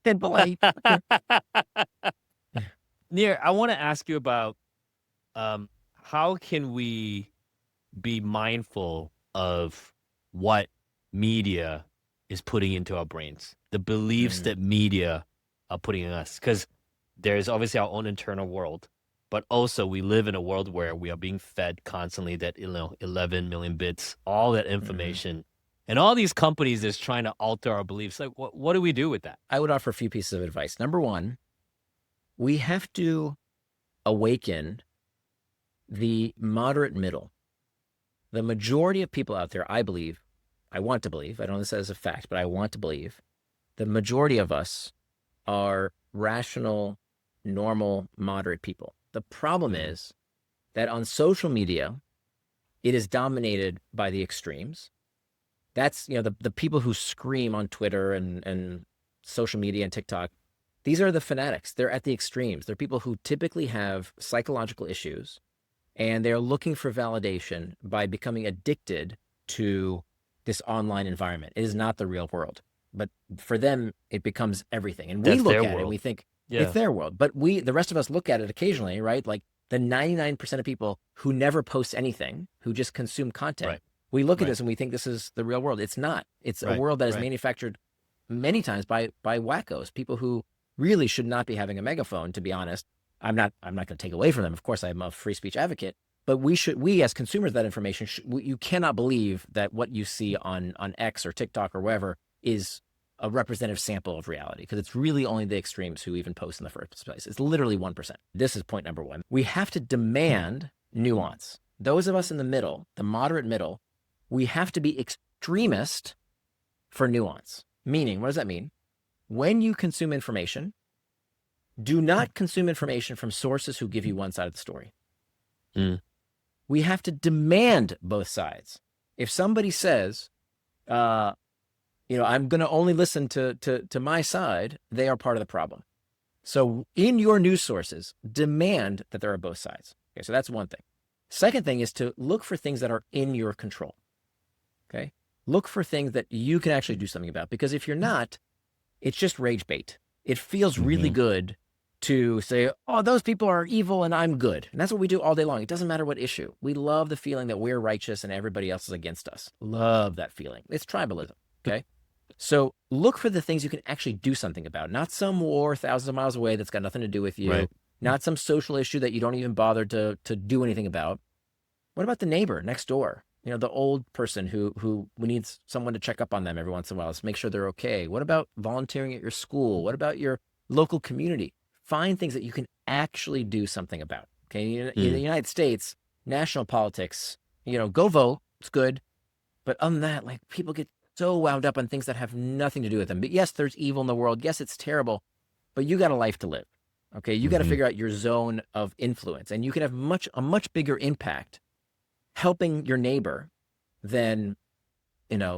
and polite. Nir, I want to ask you about how can we be mindful of what media is putting into our brains, the beliefs that media are putting in us? Because there's obviously our own internal world, but also we live in a world where we are being fed constantly that 11 million bits, all that information. And all these companies is trying to alter our beliefs. Like, what do we do with that? I would offer a few pieces of advice. Number one, we have to awaken the moderate middle. The majority of people out there, I want to believe, I don't know this as a fact, but I want to believe, the majority of us are rational, normal, moderate people. The problem is that on social media, it is dominated by the extremes. That's, the people who scream on Twitter and social media and TikTok. These are the fanatics. They're at the extremes. They're people who typically have psychological issues, and they're looking for validation by becoming addicted to this online environment. It is not the real world, but for them, it becomes everything. And we look at it and we think it's their world, but the rest of us look at it occasionally, right? Like the 99% of people who never post anything, who just consume content. Right. We look at this and we think this is the real world. It's not. It's a world that is manufactured many times by wackos, people who really should not be having a megaphone, to be honest. I'm not going to take away from them. Of course, I'm a free speech advocate, but we as consumers of that information, you cannot believe that what you see on X or TikTok or wherever is a representative sample of reality, because it's really only the extremes who even post in the first place. It's literally 1%. This is point number one. We have to demand nuance. Those of us in the middle, the moderate middle, we have to be extremist for nuance. Meaning, what does that mean? When you consume information, do not consume information from sources who give you one side of the story. We have to demand both sides. If somebody says, I'm going to only listen to my side, they are part of the problem. So in your news sources, demand that there are both sides. Okay, so that's one thing. Second thing is to look for things that are in your control. Okay, look for things that you can actually do something about, because if you're not, it's just rage bait. It feels really good to say, oh, those people are evil and I'm good. And that's what we do all day long. It doesn't matter what issue. We love the feeling that we're righteous and everybody else is against us. Love that feeling. It's tribalism. Okay. So look for the things you can actually do something about, not some war thousands of miles away that's got nothing to do with you, not some social issue that you don't even bother to do anything about. What about the neighbor next door? the old person who needs someone to check up on them every once in a while. Let's make sure they're okay. What about volunteering at your school? What about your local community? Find things that you can actually do something about. Okay. In the United States, national politics, go vote. It's good. But other than that, like, people get so wound up on things that have nothing to do with them. But yes, there's evil in the world. Yes, it's terrible, but you got a life to live. Okay. You got to figure out your zone of influence, and you can have a much bigger impact helping your neighbor than,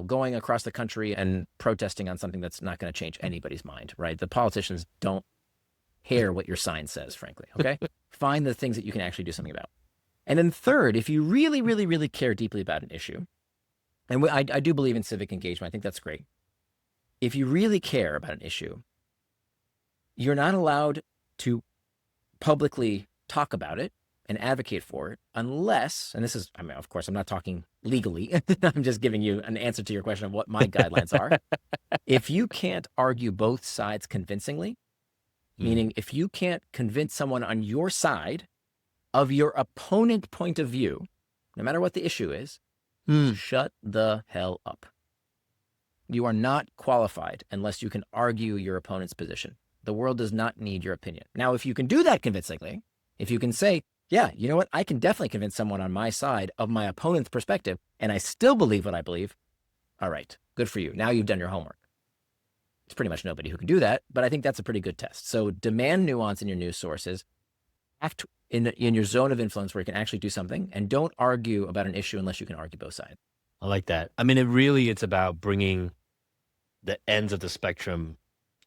going across the country and protesting on something that's not going to change anybody's mind, right? The politicians don't care what your sign says, frankly. Okay. Find the things that you can actually do something about. And then third, if you really, really, really care deeply about an issue, and I do believe in civic engagement, I think that's great. If you really care about an issue, you're not allowed to publicly talk about it and advocate for it unless, and this is, of course, I'm not talking legally. I'm just giving you an answer to your question of what my guidelines are. If you can't argue both sides convincingly, meaning if you can't convince someone on your side of your opponent point of view, no matter what the issue is, shut the hell up. You are not qualified unless you can argue your opponent's position. The world does not need your opinion. Now, if you can do that convincingly, if you can say, yeah, you know what, I can definitely convince someone on my side of my opponent's perspective, and I still believe what I believe, all right, good for you. Now you've done your homework. It's pretty much nobody who can do that, but I think that's a pretty good test. So demand nuance in your news sources. Act in your zone of influence where you can actually do something, and don't argue about an issue unless you can argue both sides. I like that. I mean, it's about bringing the ends of the spectrum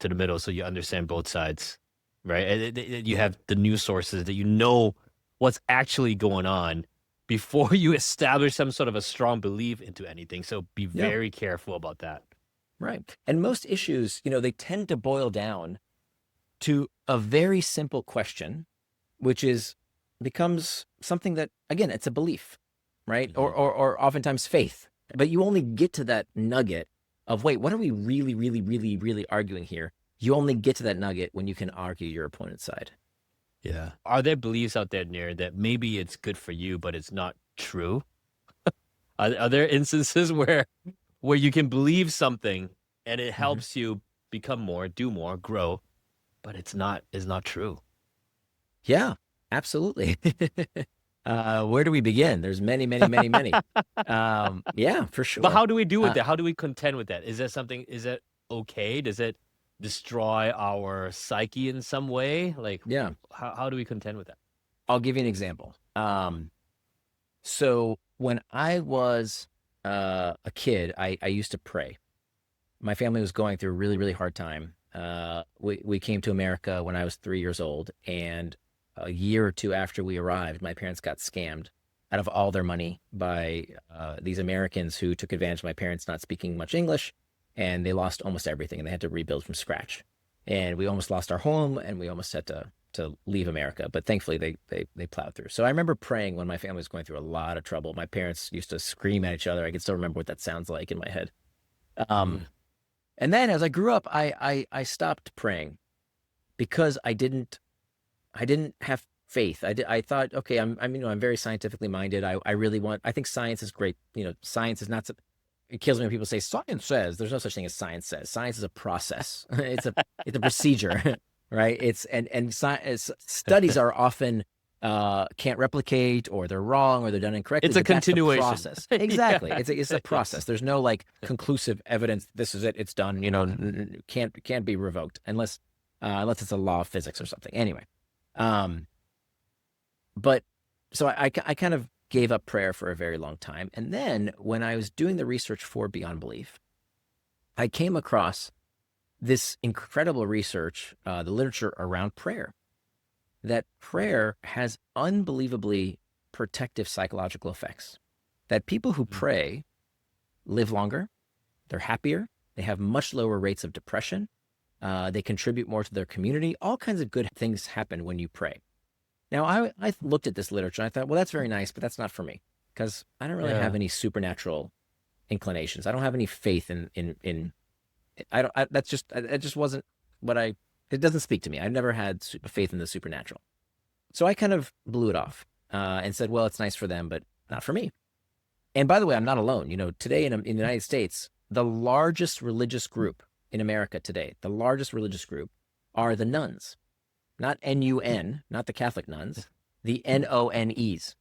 to the middle so you understand both sides, right? You have the news sources that what's actually going on before you establish some sort of a strong belief into anything. So be very careful about that. Right. And most issues, they tend to boil down to a very simple question, which becomes something that, again, it's a belief, right? Or oftentimes faith. But you only get to that nugget of, wait, what are we really, really, really, really arguing here? You only get to that nugget when you can argue your opponent's side. Yeah. Are there beliefs out there, Nir, that maybe it's good for you, but it's not true? Are there instances where you can believe something and it helps you become more, do more, grow, but it's not true? Yeah, absolutely. Where do we begin? There's many, many, many, many. Yeah, for sure. But how do we do with that? How do we contend with that? Is that okay? Does it destroy our psyche in some way? Like, yeah. How do we contend with that? I'll give you an example. So when I was a kid, I used to pray. My family was going through a really, really hard time. We came to America when I was 3 years old, and a year or two after we arrived, my parents got scammed out of all their money by these Americans who took advantage of my parents not speaking much English, and they lost almost everything, and they had to rebuild from scratch. And we almost lost our home, and we almost had to leave America, but thankfully they plowed through. So I remember praying when my family was going through a lot of trouble. My parents used to scream at each other. I can still remember what that sounds like in my head. And then as I grew up, I stopped praying because I didn't have faith. I thought, okay, I'm very scientifically minded. I think science is great. Science is not, it kills me when people say science says. There's no such thing as science says. Science is a process. It's a procedure, right? And science studies are often can't replicate, or they're wrong, or they're done incorrectly. It's a continuation. Process. Exactly. It's a process. There's no like conclusive evidence. This is it. It's done. Can't be revoked unless it's a law of physics or something. Anyway, but so I kind of gave up prayer for a very long time, and then when I was doing the research for Beyond Belief, I came across this incredible research, the literature around prayer. That prayer has unbelievably protective psychological effects. That people who pray live longer, they're happier, they have much lower rates of depression, they contribute more to their community. All kinds of good things happen when you pray. Now, I looked at this literature and I thought, well, that's very nice, but that's not for me, because I don't really have any supernatural inclinations. I don't have any faith in it just wasn't it doesn't speak to me. I've never had faith in the supernatural. So I kind of blew it off and said, well, it's nice for them, but not for me. And by the way, I'm not alone. Today in the United States, the largest religious group in America today, the largest religious group are the nuns, not NUN, not the Catholic nuns, the NONEs,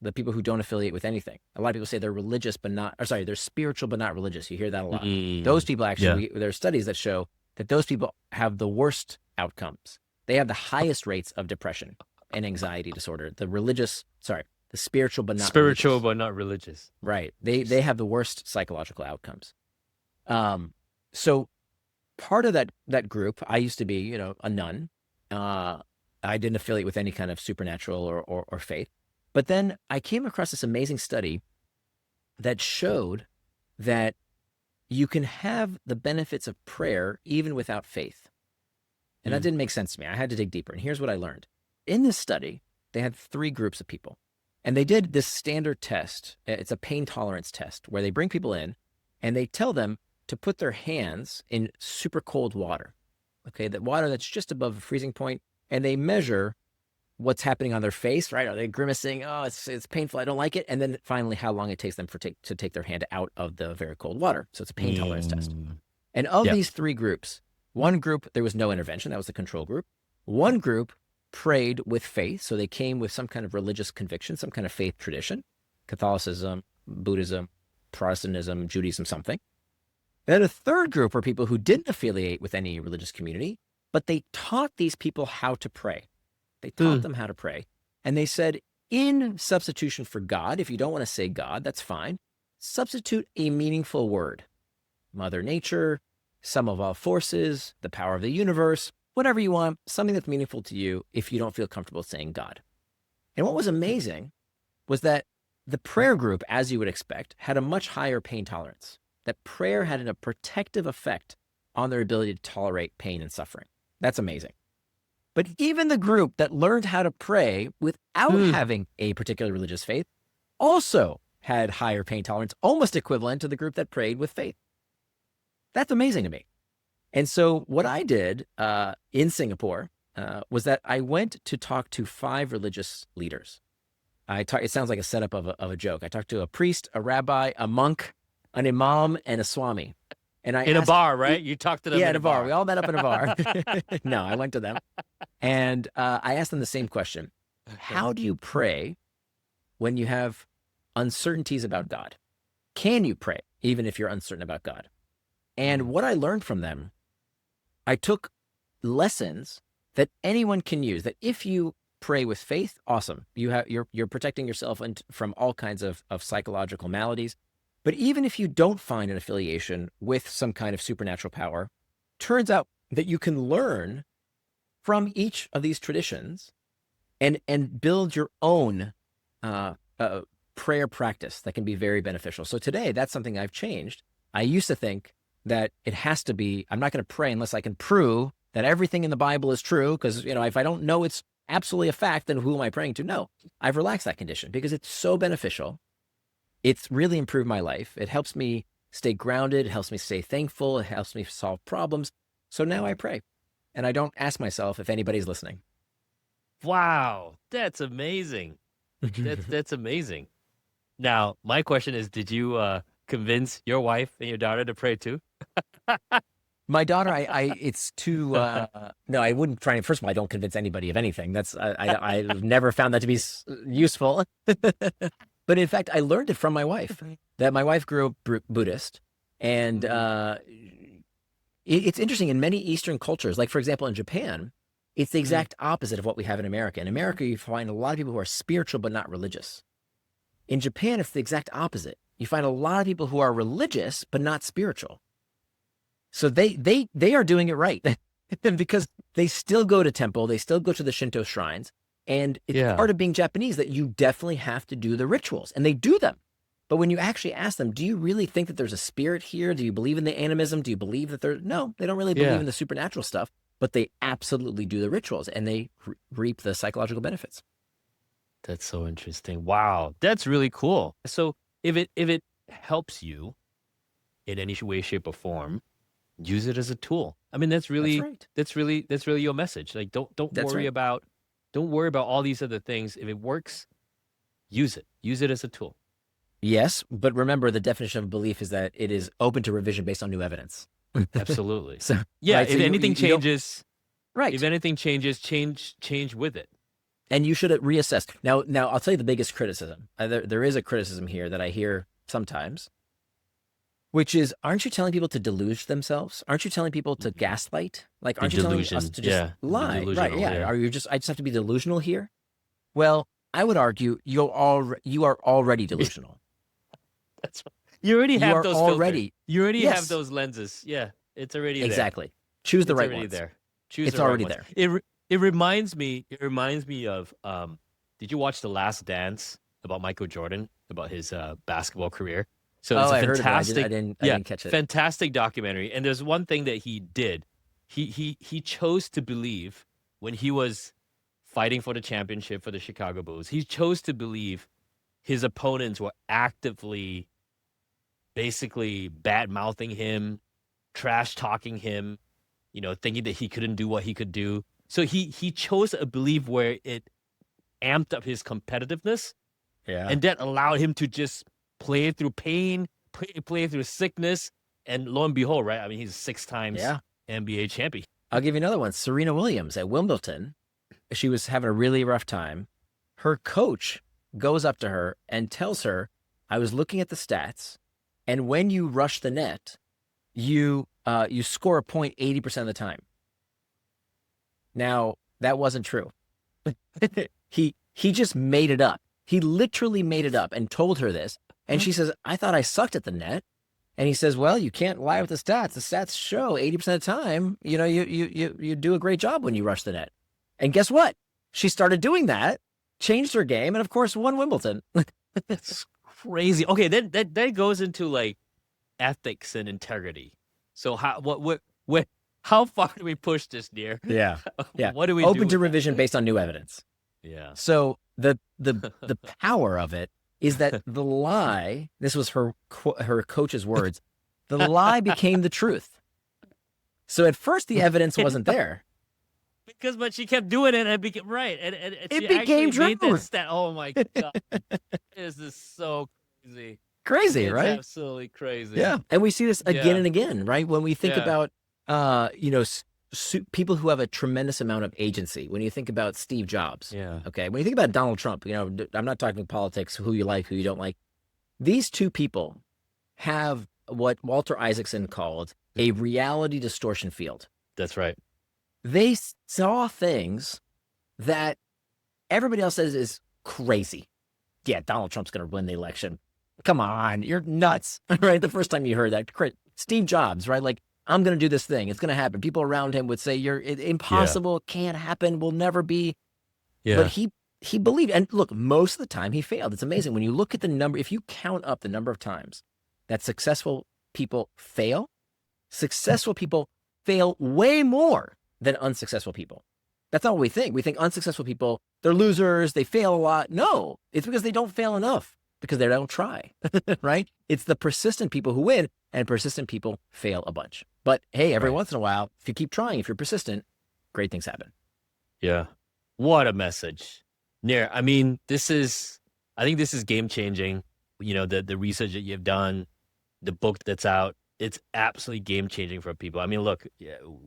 the people who don't affiliate with anything. A lot of people say they're religious, but not, or sorry, they're spiritual, but not religious. You hear that a lot. Those people actually, there are studies that show that those people have the worst outcomes. They have the highest rates of depression and anxiety disorder. The spiritual, but not spiritual, religious. but not religious. Right. They have the worst psychological outcomes. So part of that group, I used to be, a nun. I didn't affiliate with any kind of supernatural or faith. But then I came across this amazing study that showed that you can have the benefits of prayer even without faith. And that didn't make sense to me. I had to dig deeper. And here's what I learned. In this study, they had 3 groups of people. And they did this standard test. It's a pain tolerance test where they bring people in and they tell them to put their hands in super cold water. Okay, that water that's just above the freezing point. And they measure what's happening on their face, right? Are they grimacing? Oh, it's painful. I don't like it. And then finally, how long it takes them to take their hand out of the very cold water. So it's a pain tolerance test. And of these 3 groups, one group, there was no intervention. That was the control group. One group prayed with faith. So they came with some kind of religious conviction, some kind of faith tradition, Catholicism, Buddhism, Protestantism, Judaism, something. Then a third group were people who didn't affiliate with any religious community, but they taught these people how to pray. They taught them how to pray. And they said, in substitution for God, if you don't want to say God, that's fine. Substitute a meaningful word. Mother Nature, sum of all forces, the power of the universe, whatever you want, something that's meaningful to you if you don't feel comfortable saying God. And what was amazing was that the prayer group, as you would expect, had a much higher pain tolerance. That prayer had a protective effect on their ability to tolerate pain and suffering. That's amazing. But even the group that learned how to pray without having a particular religious faith also had higher pain tolerance, almost equivalent to the group that prayed with faith. That's amazing to me. And so what I did in Singapore was that I went to talk to 5 religious leaders. It sounds like a setup of a joke. I talked to a priest, a rabbi, a monk, an imam, and a swami. And I in a bar, right? You talked to them in a bar. We all met up in a bar. No, I went to them. And I asked them the same question. How do you pray when you have uncertainties about God? Can you pray even if you're uncertain about God? And what I learned from them, I took lessons that anyone can use, that if you pray with faith, awesome. You're protecting yourself from all kinds of psychological maladies. But even if you don't find an affiliation with some kind of supernatural power, turns out that you can learn from each of these traditions and build your own prayer practice that can be very beneficial. So today, that's something I've changed. I used to think that it has to be, I'm not going to pray unless I can prove that everything in the Bible is true, because if I don't know it's absolutely a fact, then who am I praying to? No, I've relaxed that condition because it's so beneficial. It's really improved my life. It helps me stay grounded. It helps me stay thankful. It helps me solve problems. So now I pray, and I don't ask myself if anybody's listening. Wow, that's amazing. That's amazing. Now, my question is, did you convince your wife and your daughter to pray too? My daughter, it's too, no, I wouldn't try. First of all, I don't convince anybody of anything. I've never found that to be useful. But in fact, I learned it from my wife, that my wife grew up Buddhist. And it's interesting, in many Eastern cultures, like for example, in Japan, it's the exact opposite of what we have in America. In America, you find a lot of people who are spiritual but not religious. In Japan, it's the exact opposite. You find a lot of people who are religious but not spiritual. So they are doing it right because they still go to temple, they still go to the Shinto shrines. And it's part of being Japanese that you definitely have to do the rituals, and they do them. But when you actually ask them, do you really think that there's a spirit here? Do you believe in the animism? Do you believe that no, they don't really believe in the supernatural stuff, but they absolutely do the rituals, and they reap the psychological benefits. That's so interesting. Wow. That's really cool. So if it helps you in any way, shape, or form, use it as a tool. I mean, that's really your message. Like, don't worry about all these other things. If it works, use it. Use it as a tool. Yes, but remember the definition of belief is that it is open to revision based on new evidence. Absolutely. So, Yeah. right. So If anything you don't, changes, right. change with it. And you should reassess. Now I'll tell you the biggest criticism. There is a criticism here that I hear sometimes, which is, aren't you telling people to deluge themselves? Aren't you telling people to Mhm. gaslight? Like, Be aren't you telling us delusion. to just Yeah. Be lie? Right. delusional. Yeah. Yeah. I just have to be delusional here? Well, I would argue you are already delusional. That's you already You have are those filters. already, You already have yes, those lenses. Yeah. It's already there. exactly. Choose the It's right already ones. there. Choose It's the right already ones. there. It reminds me. It reminds me of. Did you watch The Last Dance about Michael Jordan about his basketball career? So Oh, it's a I heard of it. fantastic, I yeah, didn't catch it. fantastic documentary. And there's one thing that he did. He chose to believe when he was fighting for the championship for the Chicago Bulls. He chose to believe his opponents were actively, basically bad mouthing him, trash talking him, thinking that he couldn't do what he could do. So he chose a belief where it amped up his competitiveness, Yeah. and that allowed him to just play through pain, play through sickness, and lo and behold, right? I mean, he's 6 times Yeah. NBA champion. I'll give you another one. Serena Williams at Wimbledon. She was having a really rough time. Her coach goes up to her and tells her, I was looking at the stats, and when you rush the net, you score a point 80% of the time. Now, that wasn't true. He just made it up. He literally made it up and told her this. And she says, I thought I sucked at the net. And he says, well, you can't lie with the stats. The stats show 80% of the time, you do a great job when you rush the net. And guess what? She started doing that, changed her game, and of course won Wimbledon. That's crazy. Okay, then that goes into like ethics and integrity. So how far do we push this, Nir? Yeah. Yeah. What do we Open do to with revision based on new evidence. Yeah. So the power of it is that the lie, this was her coach's words, the lie became the truth. So at first the evidence wasn't there. But she kept doing it, and it became right, and It she became actually made true. that stat. Oh my god, this is so crazy. Crazy, It's right? absolutely crazy. Yeah. And we see this again Yeah. and again, right? When we think Yeah. about, people who have a tremendous amount of agency. When you think about Steve Jobs, Yeah. okay? When you think about Donald Trump, I'm not talking politics, who you like, who you don't like. These two people have what Walter Isaacson called a reality distortion field. That's right. They saw things that everybody else says is crazy. Yeah, Donald Trump's going to win the election. Come on, you're nuts, right? The first time you heard that, Steve Jobs, right? Like, I'm going to do this thing. It's going to happen. People around him would say, impossible, can't happen, will never be. Yeah. But he believed. And look, most of the time he failed. It's amazing. When you look at the number, if you count up the number of times that successful people fail way more than unsuccessful people. That's not what we think. We think unsuccessful people, they're losers, they fail a lot. No, it's because they don't fail enough, because they don't try, right? It's the persistent people who win, and persistent people fail a bunch. But hey, every once in a while, if you keep trying, if you're persistent, great things happen. Yeah. What a message. Nir, I mean, I think this is game changing. The research that you've done, the book that's out, it's absolutely game changing for people. I mean, look,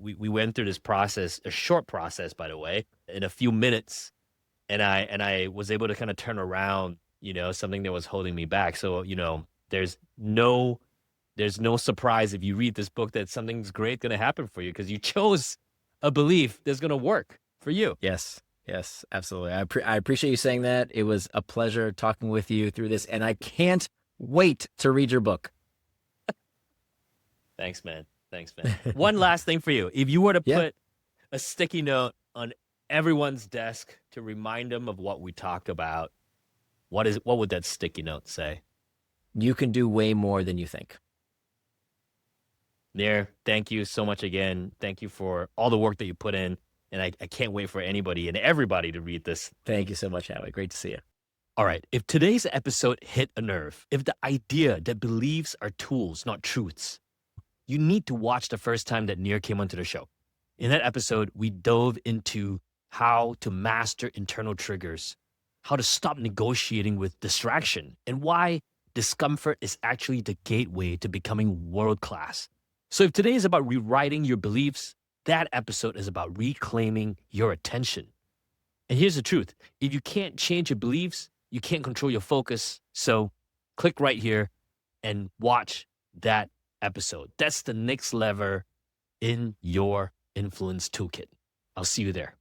we went through this process, a short process, by the way, in a few minutes, and I was able to kind of turn around, something that was holding me back. So, there's no surprise if you read this book that something's great going to happen for you, because you chose a belief that's going to work for you. Yes, absolutely. I appreciate you saying that. It was a pleasure talking with you through this, and I can't wait to read your book. Thanks, man. One last thing for you. If you were to put a sticky note on everyone's desk to remind them of what we talked about, what would that sticky note say? You can do way more than you think. Nir, thank you so much again. Thank you for all the work that you put in. And I can't wait for anybody and everybody to read this. Thank you so much, Howie. Great to see you. All right. If today's episode hit a nerve, if the idea that beliefs are tools, not truths, you need to watch the first time that Nir came onto the show. In that episode, we dove into how to master internal triggers, how to stop negotiating with distraction, and why discomfort is actually the gateway to becoming world-class. So if today is about rewriting your beliefs, that episode is about reclaiming your attention. And here's the truth. If you can't change your beliefs, you can't control your focus. So click right here and watch that episode. That's the next lever in your influence toolkit. I'll see you there.